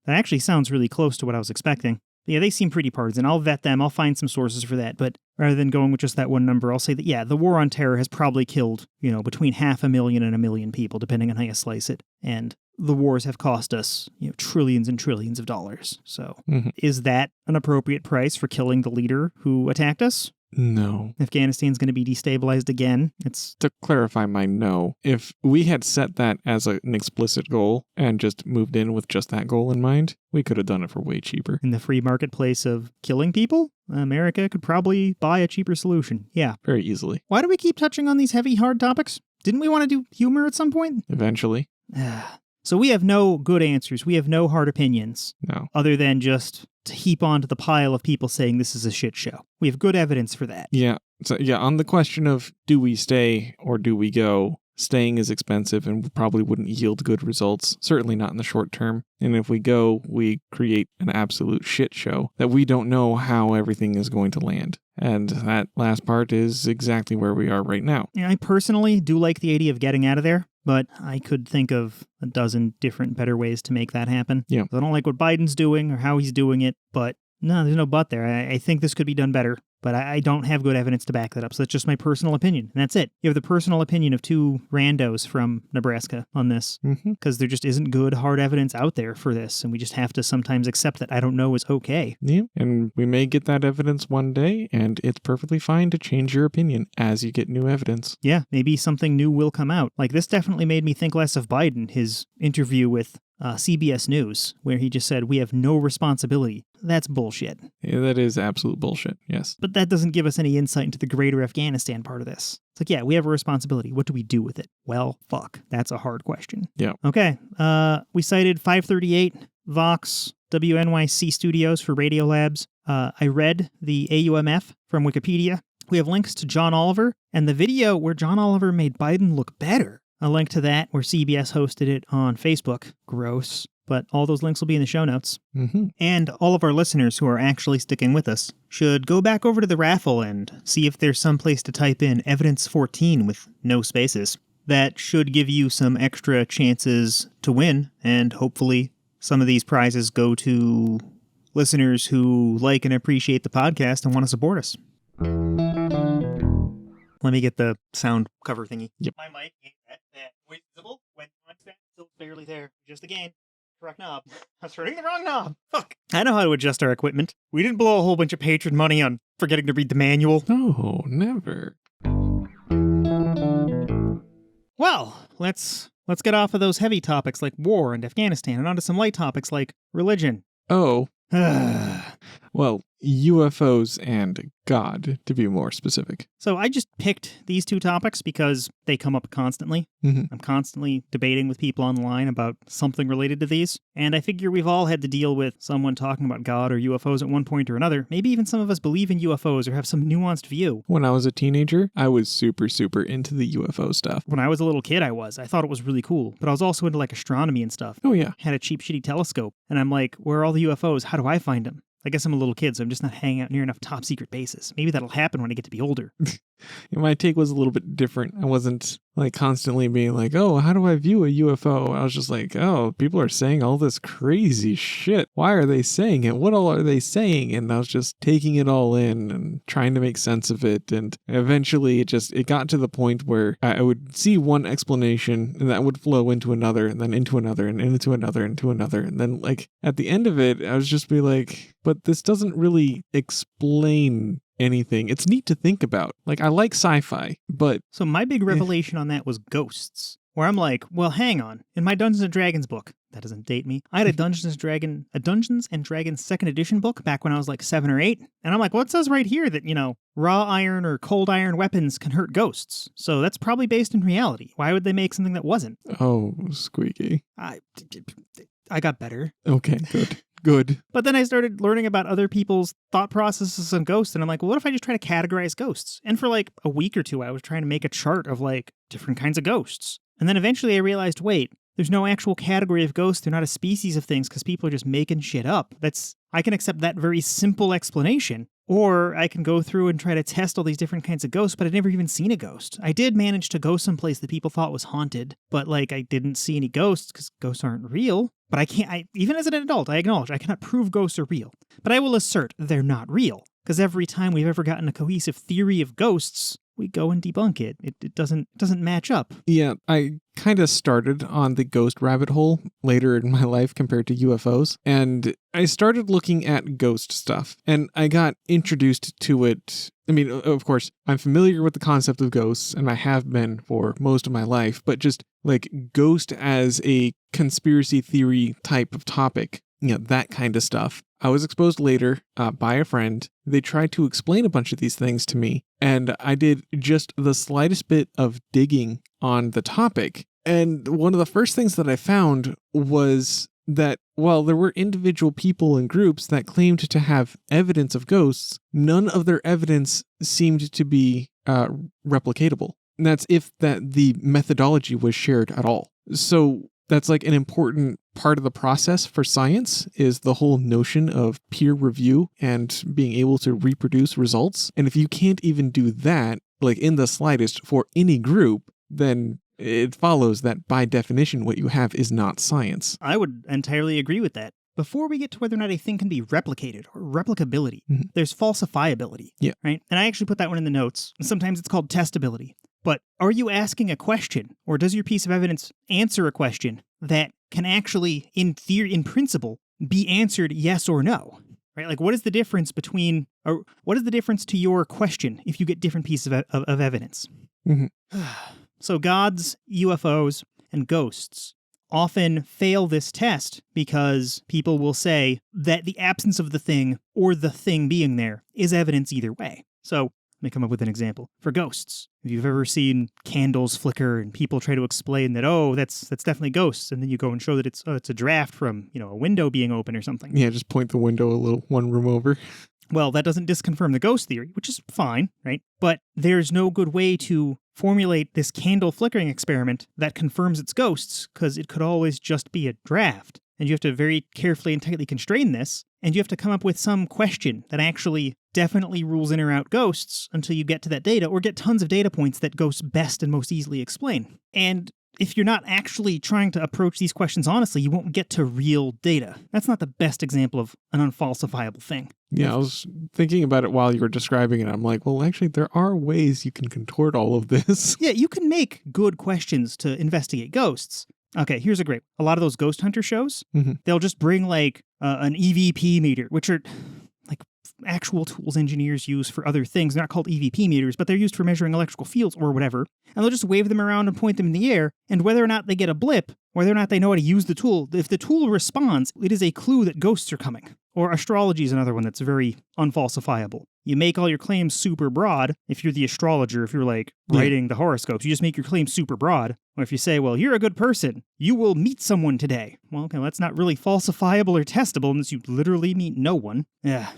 That actually sounds really close to what I was expecting. Yeah, they seem pretty partisan. I'll vet them. I'll find some sources for that. But rather than going with just that one number, I'll say that, yeah, the war on terror has probably killed, between 500,000 and 1 million people, depending on how you slice it. And the wars have cost us, trillions and trillions of dollars. So Is that an appropriate price for killing the leader who attacked us? No. Afghanistan's going to be destabilized again. It's To clarify my no, if we had set that as an explicit goal and just moved in with just that goal in mind, we could have done it for way cheaper. in the free marketplace of killing people. America could probably buy a cheaper solution. Yeah. Very easily. Why do we keep touching on these heavy, hard topics? Didn't we want to do humor at some point? Eventually. So we have no good answers. We have no hard opinions. No. Other than just to heap onto the pile of people saying this is a shit show. We have good evidence for that. Yeah. So, on the question of do we stay or do we go, staying is expensive and probably wouldn't yield good results, certainly not in the short term. And if we go, we create an absolute shit show that we don't know how everything is going to land. And that last part is exactly where we are right now. Yeah, I personally do like the idea of getting out of there, but I could think of a dozen different better ways to make that happen. Yeah. I don't like what Biden's doing or how he's doing it, but no, there's no but there. I think this could be done better, but I don't have good evidence to back that up. So that's just my personal opinion, and that's it. You have the personal opinion of two randos from Nebraska on this, because there just isn't good, hard evidence out there for this, and we just have to sometimes accept that I don't know is okay. Yeah, and we may get that evidence one day, and it's perfectly fine to change your opinion as you get new evidence. Yeah, maybe something new will come out. Like, this definitely made me think less of Biden, his interview with CBS News, where he just said, we have no responsibility. That's bullshit. Yeah, that is absolute bullshit, yes. But that doesn't give us any insight into the greater Afghanistan part of this. It's like, yeah, we have a responsibility. What do we do with it? Well, fuck. That's a hard question. Yeah. Okay. We cited 538, Vox, WNYC Studios for Radiolabs. I read the AUMF from Wikipedia. We have links to John Oliver and the video where John Oliver made Biden look better. A link to that where CBS hosted it on Facebook. Gross. But all those links will be in the show notes. And all of our listeners who are actually sticking with us should go back over to the raffle and see if there's some place to type in Evidence 14 with no spaces. That should give you some extra chances to win, and hopefully some of these prizes go to listeners who like and appreciate the podcast and want to support us. Let me get the sound cover thingy. Yep. My mic ain't that visible when it's still barely there. Just again. Correct knob. I was turning the wrong knob. Fuck. I know how to adjust our equipment. We didn't blow a whole bunch of patron money on forgetting to read the manual. No, never. Well, let's get off of those heavy topics like war and Afghanistan and onto some light topics like religion. Oh. Well, UFOs and God, to be more specific. So I just picked these two topics because they come up constantly. Mhm. I'm constantly debating with people online about something related to these, and I figure we've all had to deal with someone talking about God or UFOs at one point or another. Maybe even some of us believe in UFOs or have some nuanced view. When I was a teenager, I was super, super into the UFO stuff. When I was a little kid, I thought it was really cool, but I was also into like astronomy and stuff. Oh, yeah. Had a cheap, shitty telescope, and I'm like, where are all the UFOs? How do I find them? I guess I'm a little kid, so I'm just not hanging out near enough top secret bases. Maybe that'll happen when I get to be older. My take was a little bit different. I wasn't like constantly being like, oh, how do I view a UFO? I was just like, oh, people are saying all this crazy shit. Why are they saying it? What all are they saying? And I was just taking it all in and trying to make sense of it. And eventually it got to the point where I would see one explanation and that would flow into another and then into another and into another and into another. And then like at the end of it, I was just be like, but this doesn't really explain anything. It's neat to think about. Like, I like sci-fi, but... So my big revelation on that was ghosts, where I'm like, well, hang on. In my Dungeons & Dragons book, that doesn't date me, I had a Dungeons & Dragons 2nd edition book back when I was like 7 or 8, and I'm like, well, it says right here that, raw iron or cold iron weapons can hurt ghosts, so that's probably based in reality. Why would they make something that wasn't? Oh, squeaky. I got better. Okay, good. But then I started learning about other people's thought processes on ghosts, and I'm like, well, what if I just try to categorize ghosts? And for like a week or two, I was trying to make a chart of like different kinds of ghosts. And then eventually I realized, wait, there's no actual category of ghosts. They're not a species of things because people are just making shit up. I can accept that very simple explanation. Or I can go through and try to test all these different kinds of ghosts, but I'd never even seen a ghost. I did manage to go someplace that people thought was haunted, but like I didn't see any ghosts because ghosts aren't real. But even as an adult, I acknowledge I cannot prove ghosts are real. But I will assert they're not real. Because every time we've ever gotten a cohesive theory of ghosts, we go and debunk it. It doesn't match up. Yeah, I kind of started on the ghost rabbit hole later in my life compared to UFOs. And I started looking at ghost stuff. And I got introduced to it. I mean, of course, I'm familiar with the concept of ghosts, and I have been for most of my life. But just like ghost as a conspiracy theory type of topic, that kind of stuff. I was exposed later by a friend. They tried to explain a bunch of these things to me, and I did just the slightest bit of digging on the topic. And one of the first things that I found was that while there were individual people and groups that claimed to have evidence of ghosts, none of their evidence seemed to be replicatable. And that's if the methodology was shared at all. So that's like an important part of the process for science is the whole notion of peer review and being able to reproduce results. And if you can't even do that, like in the slightest for any group, then it follows that by definition, what you have is not science. I would entirely agree with that. Before we get to whether or not a thing can be replicated or replicability, there's falsifiability. Yeah. Right? And I actually put that one in the notes. Sometimes it's called testability. But are you asking a question, or does your piece of evidence answer a question that can actually, in theory, in principle, be answered yes or no? Right? Like, what is the difference to your question if you get different pieces of evidence? Mm-hmm. So gods, UFOs, and ghosts often fail this test because people will say that the absence of the thing or the thing being there is evidence either way. So let me come up with an example. For ghosts, if you've ever seen candles flicker and people try to explain that, oh, that's definitely ghosts, and then you go and show that it's a draft from, a window being open or something. Yeah, just point the window one room over. Well, that doesn't disconfirm the ghost theory, which is fine, right? But there's no good way to formulate this candle flickering experiment that confirms it's ghosts, because it could always just be a draft. And you have to very carefully and tightly constrain this, and you have to come up with some question that actually definitely rules in or out ghosts until you get to that data, or get tons of data points that ghosts best and most easily explain. And if you're not actually trying to approach these questions honestly, you won't get to real data. That's not the best example of an unfalsifiable thing. Yeah, I was thinking about it while you were describing it. I'm like, well, actually, there are ways you can contort all of this. Yeah, you can make good questions to investigate ghosts. Okay, here's a lot of those ghost hunter shows, they'll just bring like an EVP meter, which are like actual tools engineers use for other things. They're not called EVP meters, but they're used for measuring electrical fields or whatever. And they'll just wave them around and point them in the air. And whether or not they get a blip, whether or not they know how to use the tool, if the tool responds, it is a clue that ghosts are coming. Or astrology is another one that's very unfalsifiable. You make all your claims super broad. If you're the astrologer, if you're like writing the horoscopes, you just make your claims super broad. Or if you say, well, you're a good person, you will meet someone today. Well, okay, well, that's not really falsifiable or testable unless you literally meet no one. Yeah.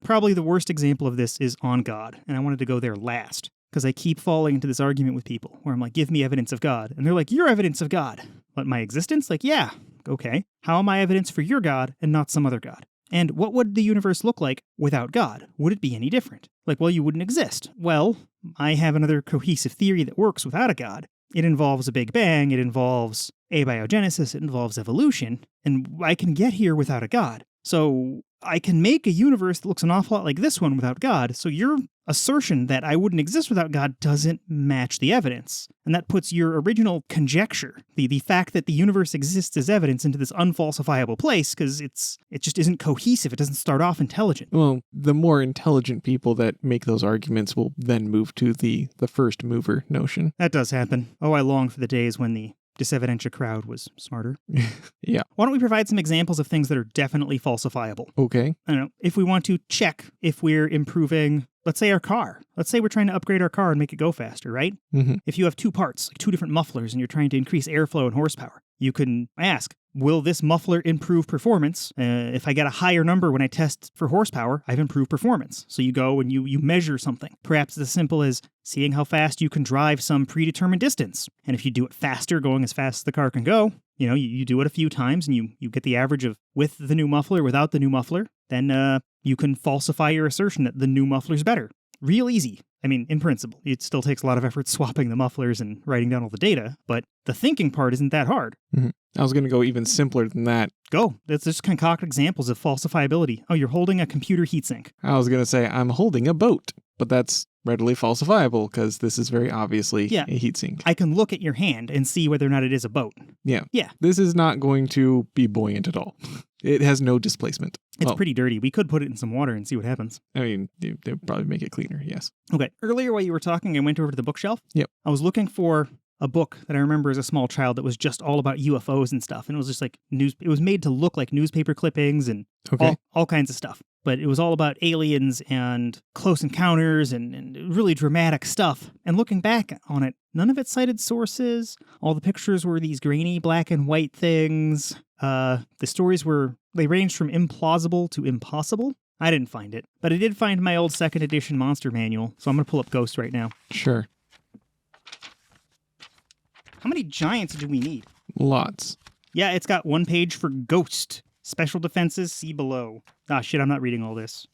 Probably the worst example of this is on God, and I wanted to go there last. Because I keep falling into this argument with people where I'm like, give me evidence of God. And they're like, you're evidence of God. But my existence? Like, yeah, okay. How am I evidence for your God and not some other God? And what would the universe look like without God? Would it be any different? Like, well, you wouldn't exist. Well, I have another cohesive theory that works without a God. It involves a Big Bang, it involves abiogenesis, it involves evolution, and I can get here without a God. So I can make a universe that looks an awful lot like this one without God, so your assertion that I wouldn't exist without God doesn't match the evidence. And that puts your original conjecture, the fact that the universe exists as evidence, into this unfalsifiable place, because it just isn't cohesive. It doesn't start off intelligent. Well, the more intelligent people that make those arguments will then move to the first mover notion. That does happen. Oh, I long for the days when the disevidentia crowd was smarter. Yeah. Why don't we provide some examples of things that are definitely falsifiable? Okay. I don't know, if we want to check if we're improving, let's say our car. Let's say we're trying to upgrade our car and make it go faster, right? Mm-hmm. If you have two parts, like two different mufflers, and you're trying to increase airflow and horsepower, you can ask, will this muffler improve performance? If I get a higher number when I test for horsepower, I've improved performance. So you go and you measure something. Perhaps it's as simple as seeing how fast you can drive some predetermined distance. And if you do it faster, going as fast as the car can go, you do it a few times and you get the average of with the new muffler, without the new muffler, then you can falsify your assertion that the new muffler's better. Real easy. I mean, in principle, it still takes a lot of effort swapping the mufflers and writing down all the data, but the thinking part isn't that hard. Mm-hmm. I was going to go even simpler than that. Go. Let's just concoct examples of falsifiability. Oh, you're holding a computer heatsink. I was going to say, I'm holding a boat, but that's readily falsifiable because this is very obviously a heatsink. I can look at your hand and see whether or not it is a boat. Yeah. Yeah. This is not going to be buoyant at all. It has no displacement. It's pretty dirty. We could put it in some water and see what happens. I mean, they'd probably make it cleaner, yes. Okay. Earlier while you were talking, I went over to the bookshelf. Yep. I was looking for a book that I remember as a small child that was just all about UFOs and stuff. And it was just like it was made to look like newspaper clippings and all kinds of stuff. But it was all about aliens and close encounters and really dramatic stuff. And looking back on it, none of it cited sources. All the pictures were these grainy black and white things. The stories they ranged from implausible to impossible. I didn't find it, but I did find my old 2nd edition monster manual. So I'm going to pull up Ghost right now. Sure. How many giants do we need? Lots. Yeah, it's got one page for Ghost. Special defenses, see below. Ah, shit, I'm not reading all this.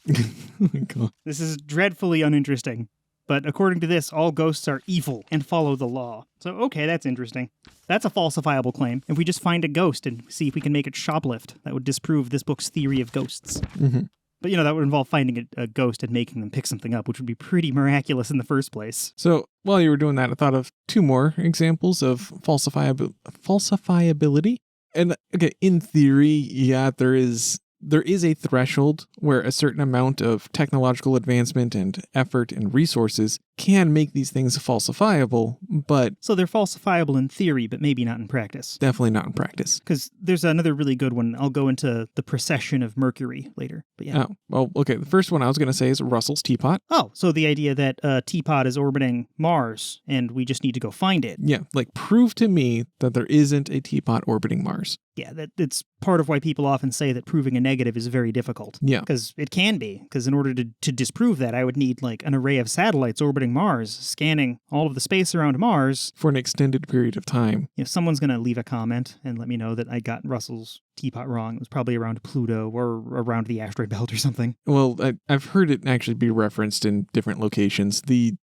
This is dreadfully uninteresting. But according to this, all ghosts are evil and follow the law. So, okay, that's interesting. That's a falsifiable claim. If we just find a ghost and see if we can make it shoplift, that would disprove this book's theory of ghosts. Mm-hmm. But, that would involve finding a ghost and making them pick something up, which would be pretty miraculous in the first place. So, while you were doing that, I thought of 2 more examples of falsifiability. And, okay, in theory, yeah, there is a threshold where a certain amount of technological advancement and effort and resources can make these things falsifiable, but... So they're falsifiable in theory, but maybe not in practice. Definitely not in practice. Because there's another really good one. I'll go into the precession of Mercury later, but yeah. Oh, well, okay. The first one I was going to say is Russell's teapot. Oh, so the idea that a teapot is orbiting Mars, and we just need to go find it. Yeah, like prove to me that there isn't a teapot orbiting Mars. Yeah, it's part of why people often say that proving a negative is very difficult. Yeah. Because it can be. Because in order to disprove that, I would need like an array of satellites orbiting Mars, scanning all of the space around Mars. For an extended period of time. Someone's going to leave a comment and let me know that I got Russell's teapot wrong. It was probably around Pluto or around the asteroid belt or something. Well, I've heard it actually be referenced in different locations. The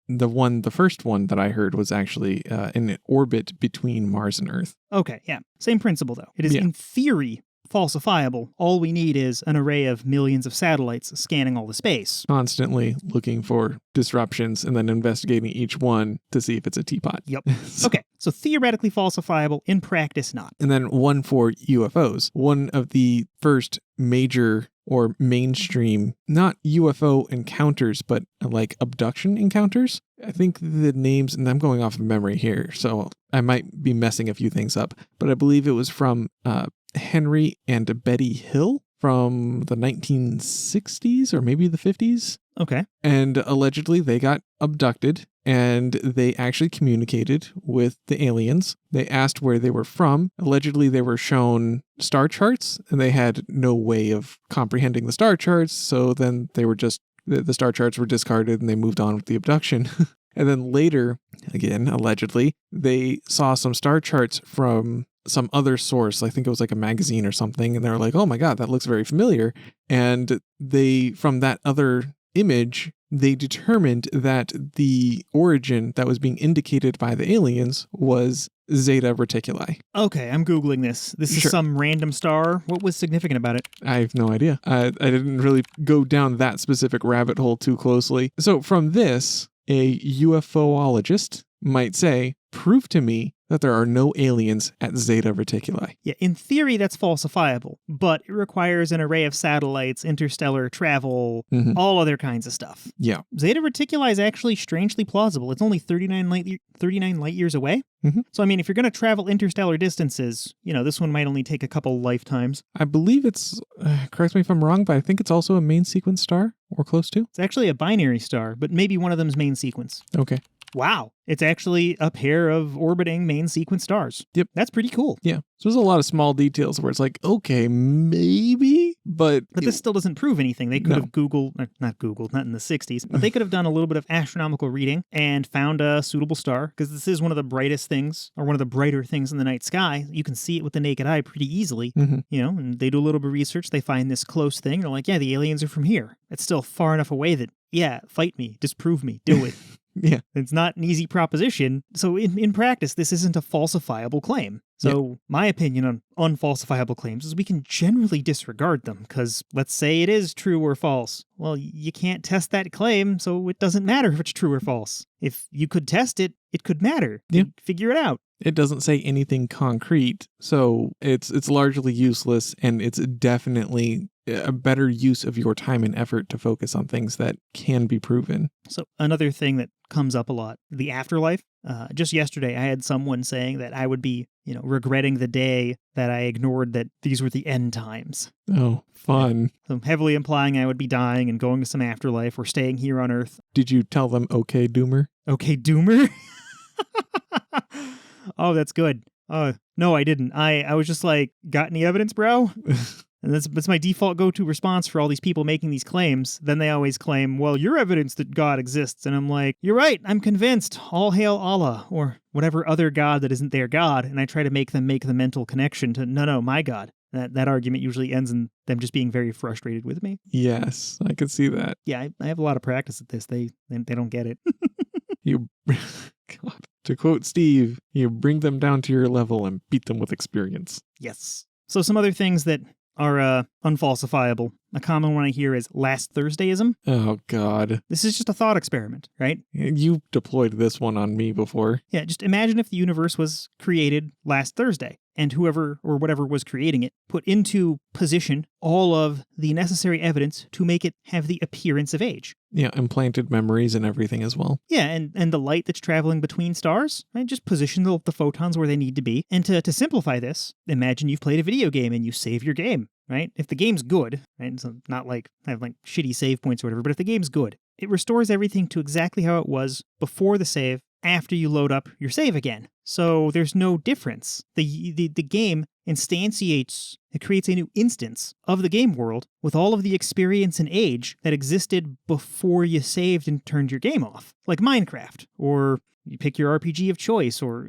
first one that I heard was actually in an orbit between Mars and Earth. Okay, yeah. Same principle, though. It is in theory falsifiable. All we need is an array of millions of satellites scanning all the space. Constantly looking for disruptions and then investigating each one to see if it's a teapot. Yep. Okay, so theoretically falsifiable, in practice not. And then one for UFOs. One of the first major or mainstream, not UFO encounters, but like abduction encounters. I think the names, and I'm going off of memory here, so I might be messing a few things up, but I believe it was from Henry and Betty Hill. from the 1960s or maybe the 50s. Okay. And allegedly they got abducted and they actually communicated with the aliens. They asked where they were from. Allegedly they were shown star charts and they had no way of comprehending the star charts. So then they were just, the star charts were discarded and they moved on with the abduction. And then later, again, allegedly, they saw some star charts from some other source. I think it was like a magazine or something. And they're like, oh my God, that looks very familiar. And they, from that other image, they determined that the origin that was being indicated by the aliens was Zeta Reticuli. Okay, I'm Googling this. This is some random star. What was significant about it? I have no idea. I didn't really go down that specific rabbit hole too closely. So from this, a UFOologist might say, prove to me that there are no aliens at Zeta Reticuli. Yeah, in theory, that's falsifiable, but it requires an array of satellites, interstellar travel, all other kinds of stuff. Yeah. Zeta Reticuli is actually strangely plausible. It's only 39 light years away. So, I mean, if you're going to travel interstellar distances, this one might only take a couple lifetimes. I believe it's, correct me if I'm wrong, but I think it's also a main sequence star or close to. It's actually a binary star, but maybe one of them's main sequence. Okay. Wow. It's actually a pair of orbiting main sequence stars. Yep. That's pretty cool. Yeah. So there's a lot of small details where it's like, okay, maybe, but this still doesn't prove anything. They could have not in the 60s, but they could have done a little bit of astronomical reading and found a suitable star, because this is one of the brightest things, or one of the brighter things in the night sky. You can see it with the naked eye pretty easily, and they do a little bit of research. They find this close thing. They're like, yeah, the aliens are from here. It's still far enough away that, yeah, fight me, disprove me, do it. Yeah. It's not an easy proposition. So in practice, this isn't a falsifiable claim. So my opinion on unfalsifiable claims is we can generally disregard them, because let's say it is true or false. Well, you can't test that claim, so it doesn't matter if it's true or false. If you could test it, it could matter. You'd figure it out. It doesn't say anything concrete, so it's largely useless, and it's definitely a better use of your time and effort to focus on things that can be proven. So another thing that comes up a lot, the afterlife. Just yesterday, I had someone saying that I would be, regretting the day that I ignored that these were the end times. Oh, fun. So heavily implying I would be dying and going to some afterlife or staying here on Earth. Did you tell them, okay, Doomer? Okay, Doomer? Oh, that's good. No, I didn't. I was just like, got any evidence, bro? And that's my default go-to response for all these people making these claims. Then they always claim, well, you're evidence that God exists. And I'm like, you're right, I'm convinced. All hail Allah, or whatever other God that isn't their God. And I try to make them make the mental connection to, no, my God. That argument usually ends in them just being very frustrated with me. Yes, I could see that. Yeah, I have a lot of practice at this. They don't get it. God. To quote Steve, you bring them down to your level and beat them with experience. Yes. So some other things that are unfalsifiable. A common one I hear is last Thursdayism. Oh, God. This is just a thought experiment, right? You deployed this one on me before. Yeah, just imagine if the universe was created last Thursday, and whoever or whatever was creating it put into position all of the necessary evidence to make it have the appearance of age. Yeah, implanted memories and everything as well. Yeah, and the light that's traveling between stars, right? Just position the photons where they need to be. And to simplify this, imagine you've played a video game and you save your game, right? If the game's good, right? So not like I have like shitty save points or whatever, but if the game's good, it restores everything to exactly how it was before the save, after you load up your save again. So there's no difference. The game instantiates, it creates a new instance of the game world with all of the experience and age that existed before you saved and turned your game off. Like Minecraft, or you pick your RPG of choice, or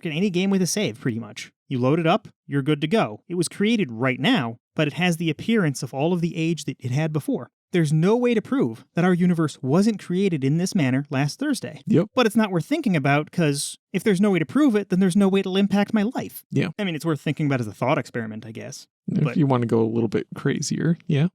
any game with a save, pretty much. You load it up, you're good to go. It was created right now, but it has the appearance of all of the age that it had before. There's no way to prove that our universe wasn't created in this manner last Thursday. Yep. But it's not worth thinking about, because if there's no way to prove it, then there's no way it'll impact my life. Yeah. I mean, it's worth thinking about as a thought experiment, I guess. If you want to go a little bit crazier, yeah.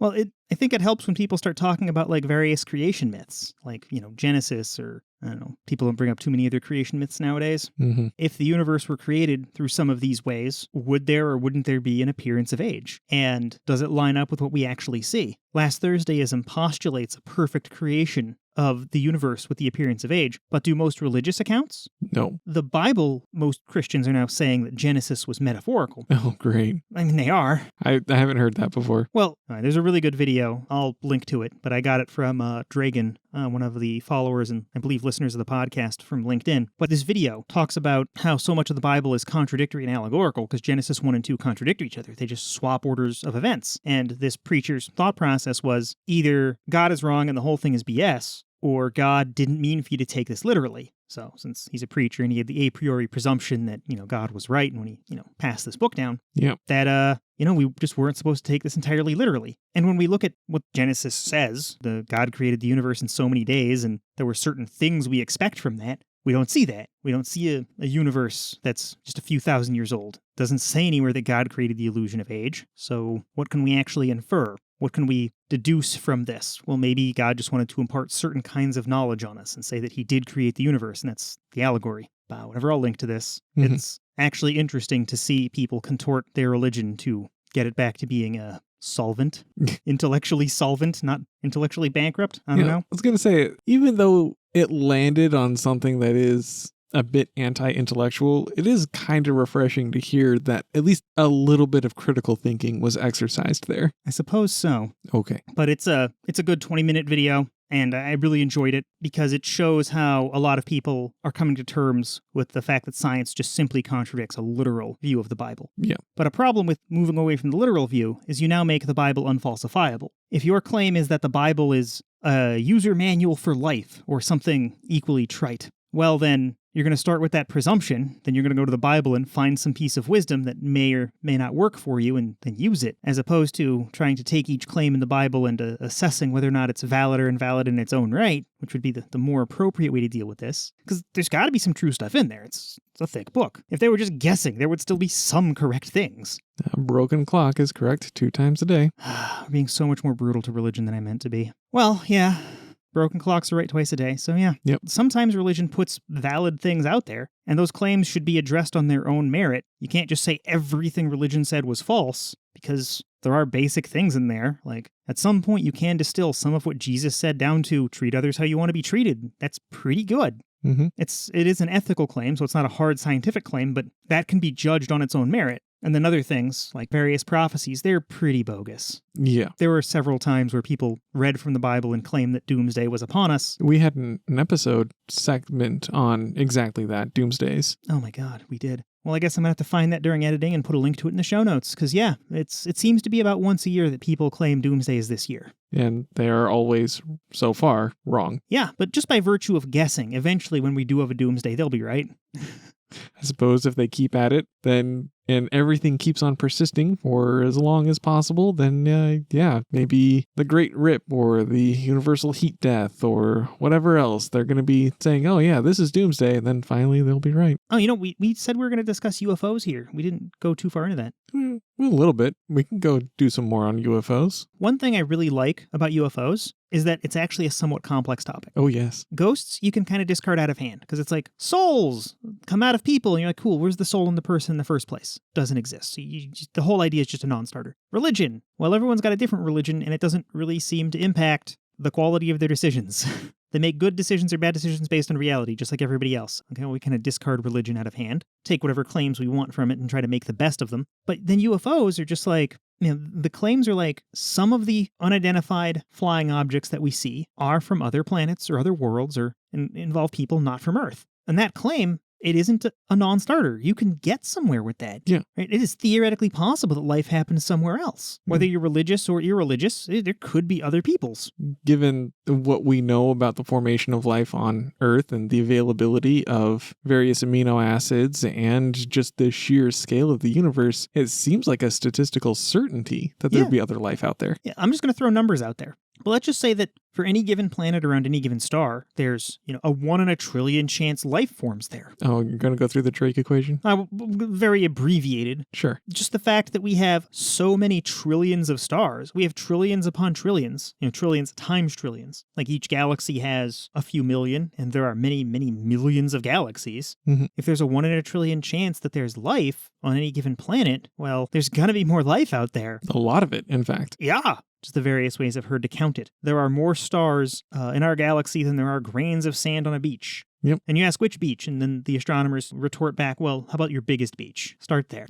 Well, I think it helps when people start talking about like various creation myths, like, Genesis, or I don't know, people don't bring up too many other creation myths nowadays. Mm-hmm. If the universe were created through some of these ways, would there or wouldn't there be an appearance of age? And does it line up with what we actually see? Last Thursdayism postulates a perfect creation of the universe with the appearance of age, but do most religious accounts? No. The Bible, most Christians are now saying that Genesis was metaphorical. Oh, great. I mean, they are. I haven't heard that before. Well, there's a really good video. I'll link to it, but I got it from Dragan, one of the followers and I believe listeners of the podcast from LinkedIn. But this video talks about how so much of the Bible is contradictory and allegorical because Genesis 1 and 2 contradict each other. They just swap orders of events. And this preacher's thought process was either God is wrong and the whole thing is BS, or God didn't mean for you to take this literally. So since he's a preacher and he had the a priori presumption that, God was right when he, passed this book down, that, we just weren't supposed to take this entirely literally. And when we look at what Genesis says, the God created the universe in so many days, and there were certain things we expect from that, we don't see that. We don't see a universe that's just a few thousand years old. It doesn't say anywhere that God created the illusion of age. So what can we actually infer? What can we deduce from this? Well, maybe God just wanted to impart certain kinds of knowledge on us and say that he did create the universe, and that's the allegory. Whenever I'll link to this, it's actually interesting to see people contort their religion to get it back to being a solvent, intellectually solvent, not intellectually bankrupt. I don't know. I was going to say, even though it landed on something that is a bit anti-intellectual, it is kind of refreshing to hear that at least a little bit of critical thinking was exercised there. I suppose so. Okay. But it's a good 20-minute video, and I really enjoyed it because it shows how a lot of people are coming to terms with the fact that science just simply contradicts a literal view of the Bible. Yeah. But a problem with moving away from the literal view is you now make the Bible unfalsifiable. If your claim is that the Bible is a user manual for life or something equally trite, well then, you're going to start with that presumption, then you're going to go to the Bible and find some piece of wisdom that may or may not work for you and then use it, as opposed to trying to take each claim in the Bible and assessing whether or not it's valid or invalid in its own right, which would be the more appropriate way to deal with this. Because there's got to be some true stuff in there. It's a thick book. If they were just guessing, there would still be some correct things. A broken clock is correct 2 times a day. Being so much more brutal to religion than I meant to be. Well, yeah. Broken clocks are right twice a day, so yeah. Yep. Sometimes religion puts valid things out there, and those claims should be addressed on their own merit. You can't just say everything religion said was false, because there are basic things in there. Like, at some point you can distill some of what Jesus said down to treat others how you want to be treated. That's pretty good. Mm-hmm. It is an ethical claim, so it's not a hard scientific claim, but that can be judged on its own merit. And then other things, like various prophecies, they're pretty bogus. Yeah. There were several times where people read from the Bible and claimed that doomsday was upon us. We had an episode segment on exactly that, doomsdays. Oh my God, we did. Well, I guess I'm going to have to find that during editing and put a link to it in the show notes, because yeah, it seems to be about once a year that people claim doomsday is this year. And they are always, so far, wrong. Yeah, but just by virtue of guessing, eventually when we do have a doomsday, they'll be right. I suppose if they keep at it, then, and everything keeps on persisting for as long as possible, then, maybe the Great Rip or the Universal Heat Death or whatever else, they're going to be saying, oh yeah, this is doomsday, and then finally they'll be right. Oh, we said we were going to discuss UFOs here. We didn't go too far into that. Well, a little bit. We can go do some more on UFOs. One thing I really like about UFOs is that it's actually a somewhat complex topic. Oh, yes. Ghosts, you can kind of discard out of hand because it's like souls come out of people. And you're like, cool, where's the soul in the person in the first place? Doesn't exist. So the whole idea is just a non-starter. Religion. Well, everyone's got a different religion and it doesn't really seem to impact the quality of their decisions. They make good decisions or bad decisions based on reality, just like everybody else. Okay, well, we kind of discard religion out of hand, take whatever claims we want from it and try to make the best of them. But then UFOs are just like, the claims are like some of the unidentified flying objects that we see are from other planets or other worlds or involve people not from Earth. And that claim, it isn't a non-starter. You can get somewhere with that. Yeah. Right? It is theoretically possible that life happens somewhere else. Whether you're religious or irreligious, there could be other peoples. Given what we know about the formation of life on Earth and the availability of various amino acids and just the sheer scale of the universe, it seems like a statistical certainty that there'd be other life out there. Yeah, I'm just going to throw numbers out there. But let's just say that for any given planet around any given star, there's, a 1 in a trillion chance life forms there. Oh, you're going to go through the Drake equation? Very abbreviated. Sure. Just the fact that we have so many trillions of stars. We have trillions upon trillions, trillions times trillions. Like each galaxy has a few million, and there are many, many millions of galaxies. Mm-hmm. If there's a 1 in a trillion chance that there's life on any given planet, well, there's going to be more life out there. A lot of it, in fact. Yeah. just the various ways I've heard to count it. There are more stars in our galaxy than there are grains of sand on a beach. Yep. And you ask which beach, and then the astronomers retort back, well, how about your biggest beach? Start there.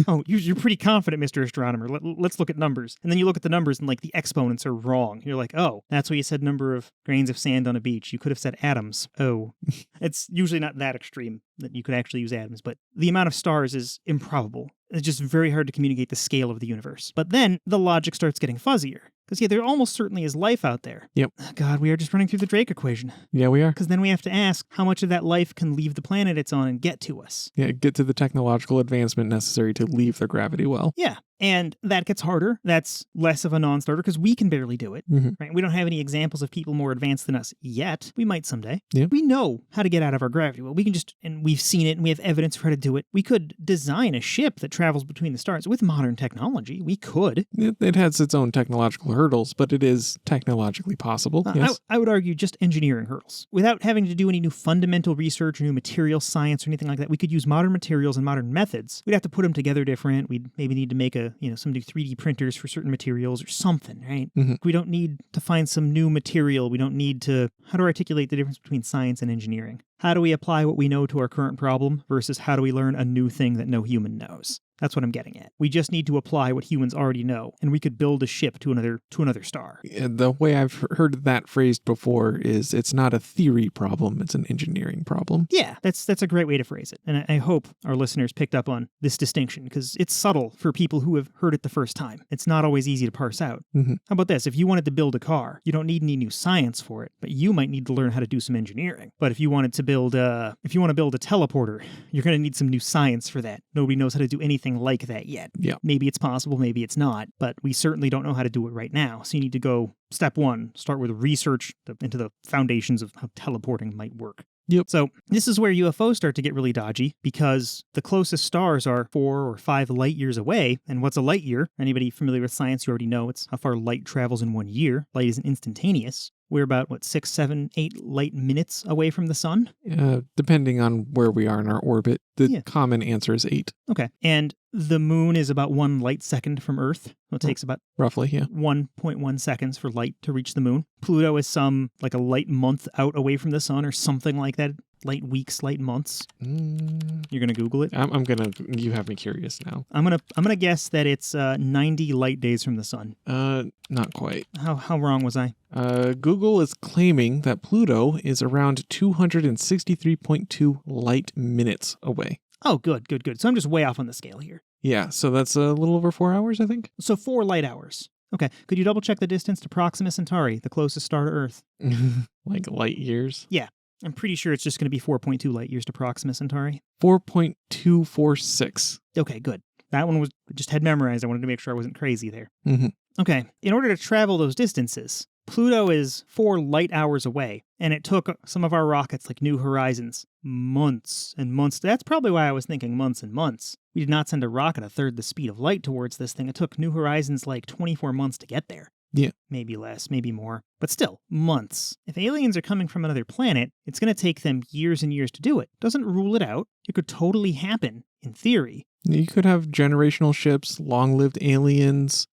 Oh, you're pretty confident, Mr. Astronomer. Let's look at numbers. And then you look at the numbers, and like the exponents are wrong. You're like, oh, that's why you said number of grains of sand on a beach. You could have said atoms. Oh, it's usually not that extreme that you could actually use atoms, but the amount of stars is improbable. It's just very hard to communicate the scale of the universe. But then the logic starts getting fuzzier. Because, yeah, there almost certainly is life out there. Yep. God, we are just running through the Drake equation. Yeah, we are. Because then we have to ask how much of that life can leave the planet it's on and get to us. Yeah, get to the technological advancement necessary to leave the gravity well. Yeah. And that gets harder. That's less of a non-starter because we can barely do it. Right? We don't have any examples of people more advanced than us yet. We might someday. Yeah. We know how to get out of our gravity well. We can just, and we've seen it and we have evidence for how to do it. We could design a ship that travels between the stars with modern technology. We could. It has its own technological hurdles, but it is technologically possible. Yes. I would argue just engineering hurdles. Without having to do any new fundamental research or new material science or anything like that, we could use modern materials and modern methods. We'd have to put them together different. We'd maybe need to make some new 3D printers for certain materials or something, right? We don't need to find some new material. We don't need to, how to articulate the difference between science and engineering. How do we apply what we know to our current problem versus how do we learn a new thing that no human knows? That's what I'm getting at. We just need to apply what humans already know, and we could build a ship to another star. The way I've heard that phrased before is it's not a theory problem, it's an engineering problem. Yeah, that's a great way to phrase it. And I hope our listeners picked up on this distinction, because it's subtle for people who have heard it the first time. It's not always easy to parse out. How about this? If you wanted to build a car, you don't need any new science for it, but you might need to learn how to do some engineering. But if you wanted to build a teleporter, you're going to need some new science for that. Nobody knows how to do anything like that yet. Yeah. Maybe it's possible, maybe it's not, but we certainly don't know how to do it right now. So you need to go step one, start with research into the foundations of how teleporting might work. Yep. So this is where UFOs start to get really dodgy because the closest stars are 4 or 5 light years away. And what's a light year? Anybody familiar with science, you already know it's how far light travels in 1 year. Light isn't instantaneous. We're about, 6, 7, 8 light minutes away from the sun? Depending on where we are in our orbit, the common answer is 8. Okay. And the moon is about 1 light second from Earth. So it takes about roughly, 1.1 seconds for light to reach the moon. Pluto is a light month out away from the sun or something like that. Light weeks, light months. You're gonna Google it? You have me curious now. I'm gonna guess that it's 90 light days from the sun. Not quite. How wrong was I? Google is claiming that Pluto is around 263.2 light minutes away. Oh, good. So I'm just way off on the scale here. Yeah, so that's a little over 4 hours, I think. So 4 light hours. Okay, could you double check the distance to Proxima Centauri, the closest star to Earth? Like light years? Yeah. I'm pretty sure it's just going to be 4.2 light years to Proxima Centauri. 4.246. Okay, good. That one was just had memorized. I wanted to make sure I wasn't crazy there. Okay, in order to travel those distances, Pluto is 4 light hours away, and it took some of our rockets, like New Horizons, months and months. That's probably why I was thinking months and months. We did not send a rocket a third the speed of light towards this thing. It took New Horizons 24 months to get there. Yeah. Maybe less, maybe more. But still, months. If aliens are coming from another planet, it's going to take them years and years to do it. Doesn't rule it out. It could totally happen, in theory. You could have generational ships, long-lived aliens,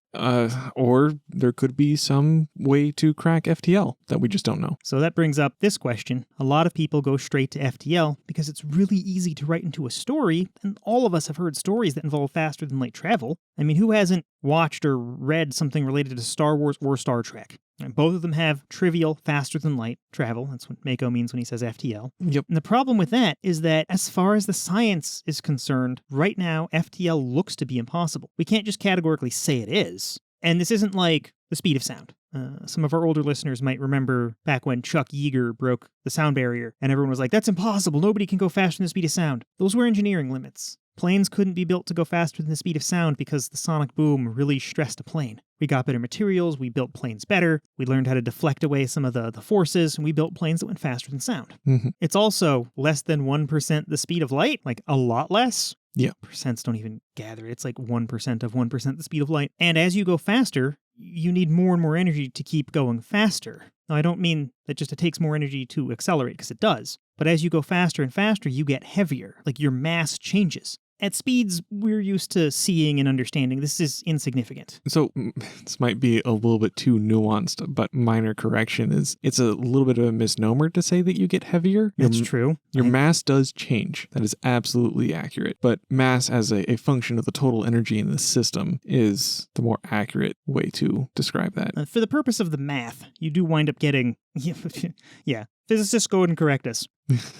or there could be some way to crack FTL that we just don't know. So that brings up this question. A lot of people go straight to FTL because it's really easy to write into a story, and all of us have heard stories that involve faster than light travel. I mean, who hasn't watched or read something related to Star Wars or Star Trek? And both of them have trivial, faster than light travel. That's what Mako means when he says FTL. Yep. And the problem with that is that as far as the science is concerned, right now, FTL looks to be impossible. We can't just categorically say it is. And this isn't like the speed of sound. Some of our older listeners might remember back when Chuck Yeager broke the sound barrier, and everyone was like, that's impossible. Nobody can go faster than the speed of sound. Those were engineering limits. Planes couldn't be built to go faster than the speed of sound because the sonic boom really stressed a plane. We got better materials, we built planes better, we learned how to deflect away some of the forces, and we built planes that went faster than sound. It's also less than 1% the speed of light, like a lot less. Yeah. Percents don't even gather. It's like 1% of 1% the speed of light. And as you go faster, you need more and more energy to keep going faster. Now, I don't mean that just it takes more energy to accelerate, because it does. But as you go faster and faster, you get heavier. Like your mass changes. at speeds we're used to seeing and understanding, this is insignificant. So this might be a little bit too nuanced, but minor correction is it's a little bit of a misnomer to say that you get heavier. That's true. Your mass does change. That is absolutely accurate. But mass as a function of the total energy in the system is the more accurate way to describe that. For the purpose of the math, you do wind up getting... yeah, physicists go and correct us.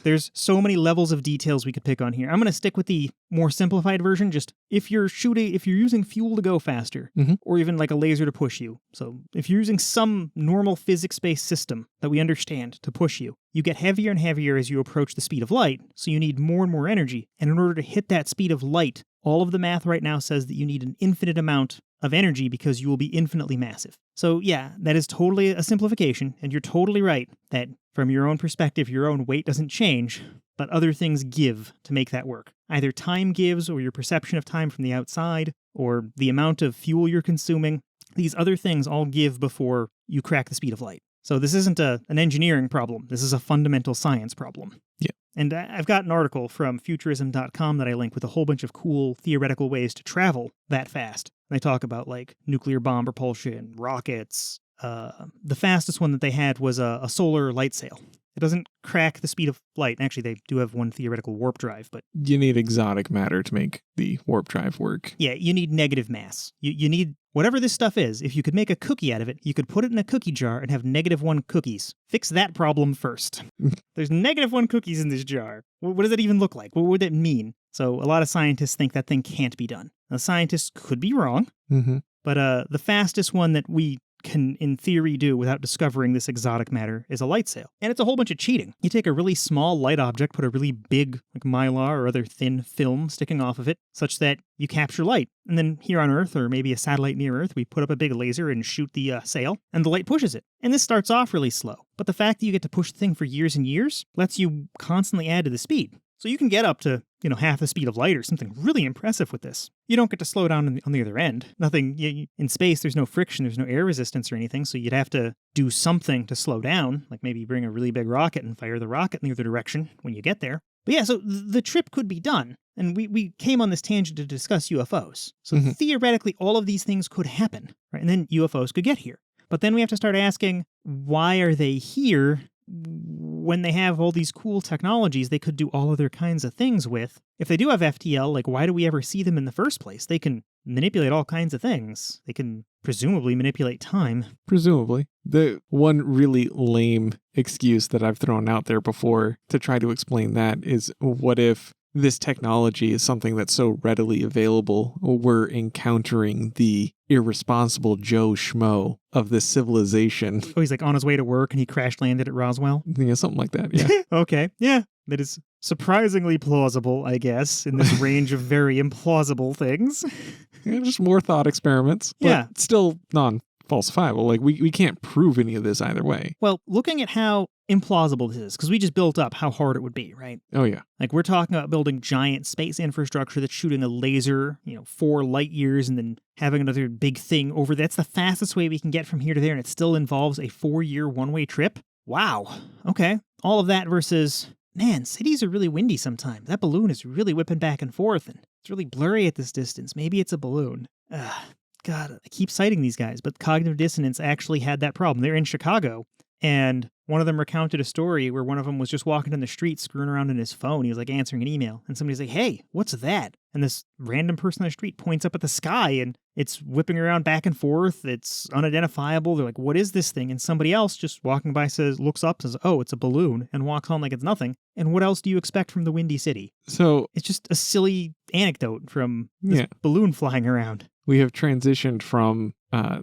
There's so many levels of details we could pick on here. I'm going to stick with the more simplified version. Just if you're using fuel to go faster, or even like a laser to push you. So if you're using some normal physics-based system that we understand to push you, you get heavier and heavier as you approach the speed of light. So you need more and more energy. And in order to hit that speed of light, all of the math right now says that you need an infinite amount of energy because you will be infinitely massive. So yeah, that is totally a simplification, and you're totally right that from your own perspective, your own weight doesn't change, but other things give to make that work. Either time gives, or your perception of time from the outside, or the amount of fuel you're consuming. These other things all give before you crack the speed of light. So this isn't an engineering problem. This is a fundamental science problem. Yeah. And I've got an article from futurism.com that I link with a whole bunch of cool theoretical ways to travel that fast. They talk about like nuclear bomb propulsion, rockets. The fastest one that they had was a solar light sail. It doesn't crack the speed of light. Actually, they do have one theoretical warp drive, but... You need exotic matter to make the warp drive work. Yeah, you need negative mass. You need... Whatever this stuff is, if you could make a cookie out of it, you could put it in a cookie jar and have -1 cookies. Fix that problem first. There's -1 cookies in this jar. What does that even look like? What would that mean? So a lot of scientists think that thing can't be done. Now, scientists could be wrong, but the fastest one that we can, in theory, do without discovering this exotic matter is a light sail. And it's a whole bunch of cheating. You take a really small light object, put a really big like mylar or other thin film sticking off of it, such that you capture light. And then here on Earth, or maybe a satellite near Earth, we put up a big laser and shoot the sail, and the light pushes it. And this starts off really slow. But the fact that you get to push the thing for years and years lets you constantly add to the speed. So you can get up to, half the speed of light or something really impressive with this. You don't get to slow down on the other end. Nothing, in space, there's no friction, there's no air resistance or anything, so you'd have to do something to slow down, like maybe bring a really big rocket and fire the rocket in the other direction when you get there. But yeah, so the trip could be done. And we came on this tangent to discuss UFOs. So theoretically, all of these things could happen, right? And then UFOs could get here. But then we have to start asking, why are they here when they have all these cool technologies they could do all other kinds of things with? If they do have FTL, like, why do we ever see them in the first place? They can manipulate all kinds of things. They can presumably manipulate time. Presumably. The one really lame excuse that I've thrown out there before to try to explain that is, what if this technology is something that's so readily available, we're encountering the irresponsible Joe Schmo of this civilization. Oh, he's like on his way to work and he crash landed at Roswell? Yeah, something like that, yeah. Okay, yeah. That is surprisingly plausible, I guess, in this range of very implausible things. Yeah, just more thought experiments. Yeah. But still non-falsifiable. Like, we can't prove any of this either way. Well, looking at how implausible this is, because we just built up how hard it would be, right? Oh, yeah. Like, we're talking about building giant space infrastructure that's shooting a laser, 4 light years, and then having another big thing over. That's the fastest way we can get from here to there, and it still involves a 4-year one-way trip? Wow. Okay. All of that versus, man, cities are really windy sometimes. That balloon is really whipping back and forth, and it's really blurry at this distance. Maybe it's a balloon. God, I keep citing these guys, but Cognitive Dissonance actually had that problem. They're in Chicago, and one of them recounted a story where one of them was just walking down the street screwing around on his phone. He was like answering an email, and somebody's like, "Hey, what's that?" And this random person on the street points up at the sky, and it's whipping around back and forth. It's unidentifiable. They're like, "What is this thing?" And somebody else just walking by looks up, says, "Oh, it's a balloon," and walks on like it's nothing. And what else do you expect from the Windy City? So it's just a silly anecdote from this balloon flying around. We have transitioned from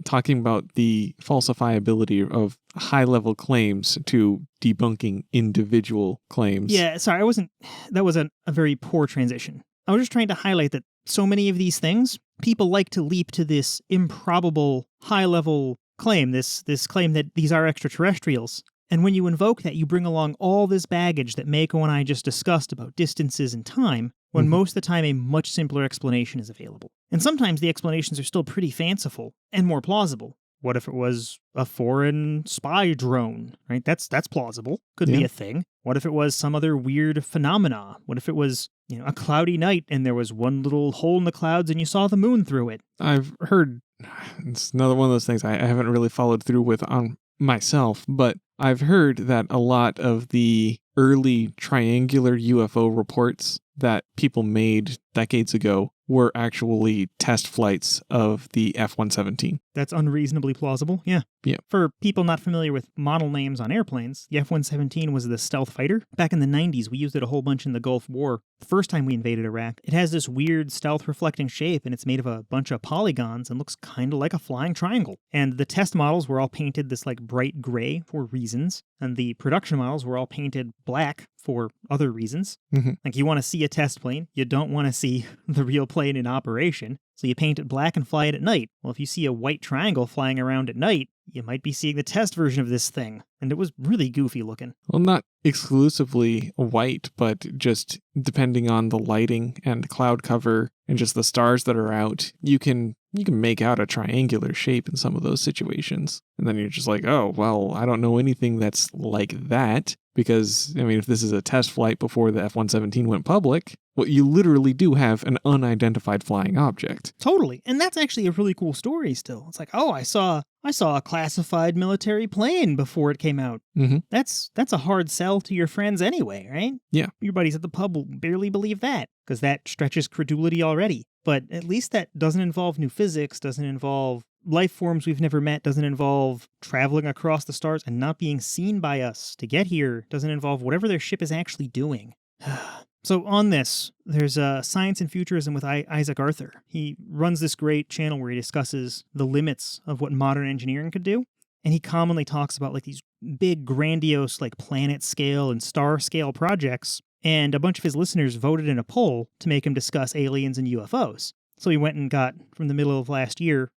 talking about the falsifiability of high-level claims to debunking individual claims. Yeah, sorry, that was a very poor transition. I was just trying to highlight that so many of these things, people like to leap to this improbable high-level claim, this claim that these are extraterrestrials. And when you invoke that, you bring along all this baggage that Mako and I just discussed about distances and time, when most of the time a much simpler explanation is available. And sometimes the explanations are still pretty fanciful and more plausible. What if it was a foreign spy drone, right? That's plausible. Could be a thing. What if it was some other weird phenomena? What if it was, a cloudy night and there was one little hole in the clouds and you saw the moon through it? I've heard, it's another one of those things I haven't really followed through with on myself, but I've heard that a lot of the early triangular UFO reports that people made decades ago were actually test flights of the F-117. That's unreasonably plausible, yeah. Yeah. For people not familiar with model names on airplanes, the F-117 was the stealth fighter. Back in the 90s, we used it a whole bunch in the Gulf War. The first time we invaded Iraq, it has this weird stealth-reflecting shape, and it's made of a bunch of polygons and looks kind of like a flying triangle. And the test models were all painted this bright gray for reasons, and the production models were all painted black for other reasons. Mm-hmm. You want to see a test plane, you don't want to see the real plane in operation, so you paint it black and fly it at night. Well, if you see a white triangle flying around at night, you might be seeing the test version of this thing, and it was really goofy looking. Well, not exclusively white, but just depending on the lighting and cloud cover and just the stars that are out, you can make out a triangular shape in some of those situations. And then you're just like, oh, well, I don't know anything that's like that. Because, if this is a test flight before the F-117 went public, well, you literally do have an unidentified flying object. Totally. And that's actually a really cool story still. It's like, oh, I saw a classified military plane before it came out. Mm-hmm. That's a hard sell to your friends anyway, right? Yeah. Your buddies at the pub will barely believe that, because that stretches credulity already. But at least that doesn't involve new physics, doesn't involve life forms we've never met, doesn't involve traveling across the stars and not being seen by us to get here, doesn't involve whatever their ship is actually doing. So on this, there's Science and Futurism with Isaac Arthur. He runs this great channel where he discusses the limits of what modern engineering could do. And he commonly talks about these big, grandiose, planet scale and star scale projects. And a bunch of his listeners voted in a poll to make him discuss aliens and UFOs. So he went and got, from the middle of last year,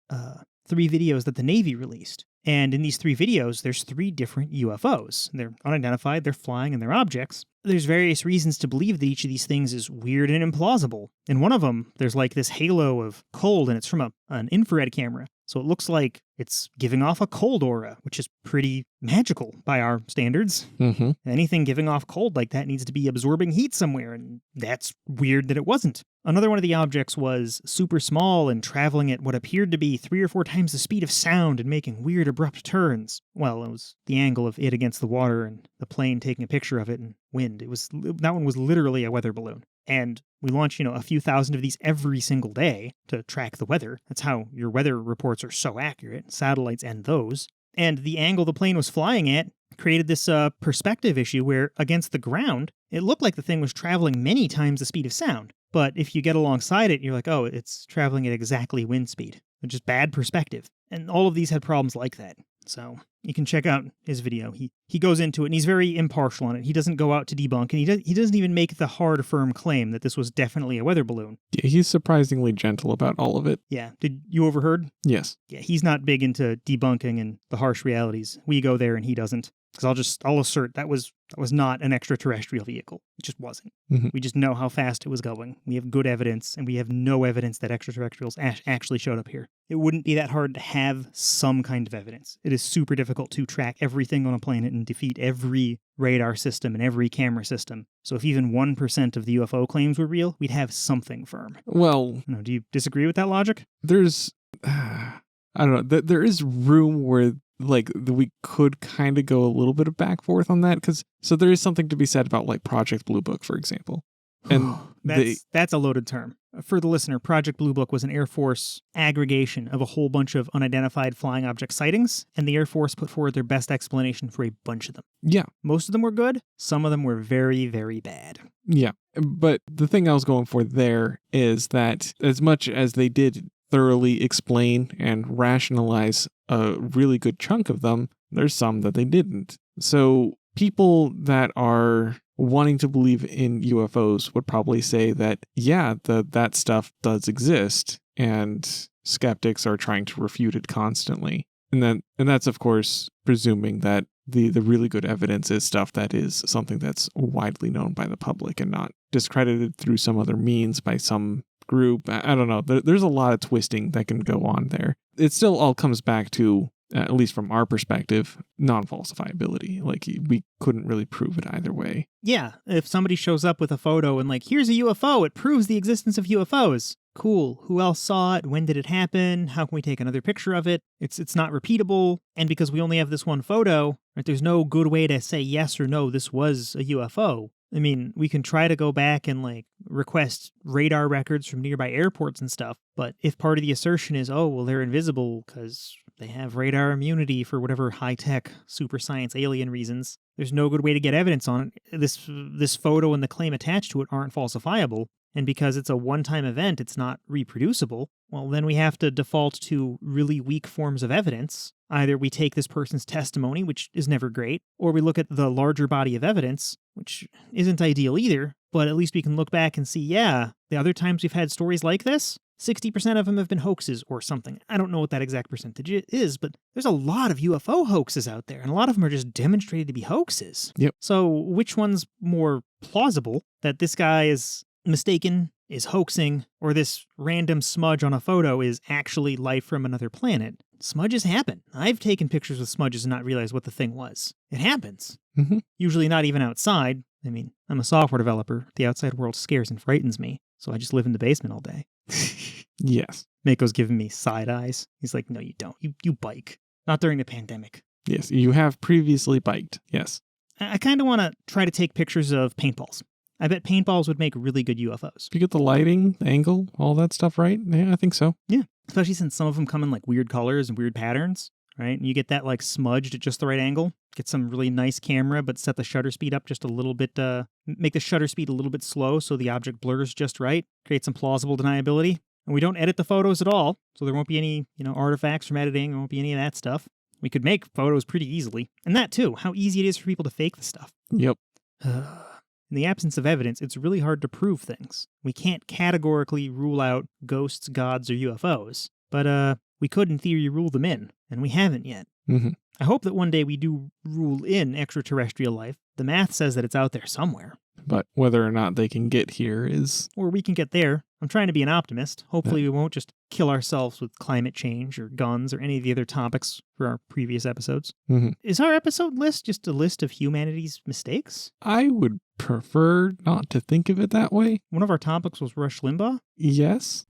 3 videos that the Navy released. And in these 3 videos, there's 3 different UFOs. They're unidentified, they're flying, and they're objects. There's various reasons to believe that each of these things is weird and implausible. In one of them, there's this halo of cold, and it's from an infrared camera. So it looks like it's giving off a cold aura, which is pretty magical by our standards. Mm-hmm. Anything giving off cold like that needs to be absorbing heat somewhere, and that's weird that it wasn't. Another one of the objects was super small and traveling at what appeared to be 3 or 4 times the speed of sound and making weird abrupt turns. Well, it was the angle of it against the water and the plane taking a picture of it and wind. That one was literally a weather balloon. And we launch, a few thousand of these every single day to track the weather. That's how your weather reports are so accurate, satellites and those. And the angle the plane was flying at created this perspective issue where, against the ground, it looked like the thing was traveling many times the speed of sound. But if you get alongside it, you're like, oh, it's traveling at exactly wind speed. It's just bad perspective. And all of these had problems like that. So you can check out his video. He goes into it, and he's very impartial on it. He doesn't go out to debunk, and he doesn't even make the hard, firm claim that this was definitely a weather balloon. Yeah, he's surprisingly gentle about all of it. Yeah. Did you overheard? Yes. Yeah, he's not big into debunking and the harsh realities. We go there, and he doesn't. Because I'll assert that was not an extraterrestrial vehicle. It just wasn't. Mm-hmm. We just know how fast it was going. We have good evidence, and we have no evidence that extraterrestrials actually showed up here. It wouldn't be that hard to have some kind of evidence. It is super difficult to track everything on a planet and defeat every radar system and every camera system. So if even 1% of the UFO claims were real, we'd have something firm. Well, Do you disagree with that logic? There's, I don't know, there is room where we could kind of go a little bit of back forth on that, so there is something to be said about Project Blue Book, for example. And that's a loaded term. For the listener, Project Blue Book was an Air Force aggregation of a whole bunch of unidentified flying object sightings, and the Air Force put forward their best explanation for a bunch of them. Yeah. Most of them were good. Some of them were very, very bad. Yeah. But the thing I was going for there is that as much as they did thoroughly explain and rationalize a really good chunk of them, there's some that they didn't. So people that are wanting to believe in UFOs would probably say that, yeah, that stuff does exist, and skeptics are trying to refute it constantly. And that's, of course, presuming that the really good evidence is stuff that is something that's widely known by the public and not discredited through some other means by some group. I don't know. There's a lot of twisting that can go on there. It still all comes back to at least from our perspective, non-falsifiability. Like, we couldn't really prove it either way. Yeah, if somebody shows up with a photo and like, here's a UFO, it proves the existence of UFOs. Cool. Who else saw it? When did it happen? How can we take another picture of it? It's not repeatable. And because we only have this one photo, right, there's no good way to say yes or no, this was a UFO. I mean, we can try to go back and like request radar records from nearby airports and stuff. But if part of the assertion is, oh, well, they're invisible because they have radar immunity for whatever high-tech super science alien reasons, there's no good way to get evidence on it. This photo and the claim attached to it aren't falsifiable. And because it's a one-time event, it's not reproducible. Well, then we have to default to really weak forms of evidence. Either we take this person's testimony, which is never great, or we look at the larger body of evidence, which isn't ideal either, but at least we can look back and see, yeah, the other times we've had stories like this, 60% of them have been hoaxes or something. I don't know what that exact percentage is, but there's a lot of UFO hoaxes out there, and a lot of them are just demonstrated to be hoaxes. Yep. So which one's more plausible, that this guy is mistaken, is hoaxing, or this random smudge on a photo is actually life from another planet? Smudges happen. I've taken pictures with smudges and not realized what the thing was. It happens. Mm-hmm. Usually not even outside. I mean, I'm a software developer. The outside world scares and frightens me, so I just live in the basement all day. Yes. Mako's giving me side eyes. He's like, no, you don't. You bike. Not during the pandemic. Yes, you have previously biked. Yes. I kind of want to try to take pictures of paintballs. I bet paintballs would make really good UFOs. If you get the lighting, the angle, all that stuff right, yeah, I think so. Yeah, especially since some of them come in like weird colors and weird patterns, right? And you get that like smudged at just the right angle. Get some really nice camera, but set the shutter speed up just a little bit, make the shutter speed a little bit slow so the object blurs just right. Create some plausible deniability. And we don't edit the photos at all, so there won't be any, artifacts from editing. There won't be any of that stuff. We could make photos pretty easily. And that too, how easy it is for people to fake the stuff. Yep. In the absence of evidence, it's really hard to prove things. We can't categorically rule out ghosts, gods, or UFOs, but we could in theory rule them in, and we haven't yet. Mm-hmm. I hope that one day we do rule in extraterrestrial life. The math says that it's out there somewhere. But whether or not they can get here is... Or we can get there. I'm trying to be an optimist. Hopefully we won't just kill ourselves with climate change or guns or any of the other topics for our previous episodes. Mm-hmm. Is our episode list just a list of humanity's mistakes? I would prefer not to think of it that way. One of our topics was Rush Limbaugh? Yes.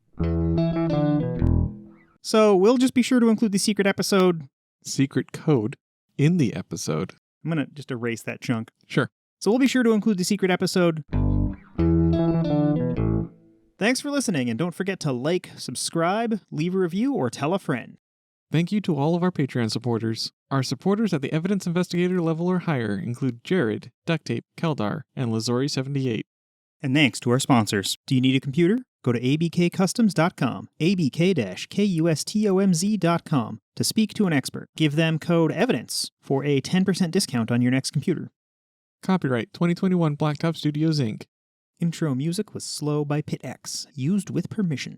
So we'll just be sure to include the secret episode... Secret code in the episode. I'm going to just erase that chunk. Sure. So we'll be sure to include the secret episode. Thanks for listening, and don't forget to like, subscribe, leave a review, or tell a friend. Thank you to all of our Patreon supporters. Our supporters at the evidence investigator level or higher include Jared, Ducktape, Keldar, and Lazori78. And thanks to our sponsors. Do you need a computer? Go to abkcustoms.com, abk-customz.com, to speak to an expert. Give them code EVIDENCE for a 10% discount on your next computer. Copyright 2021 Blacktop Studios, Inc. Intro music was Slow by Pit X, used with permission.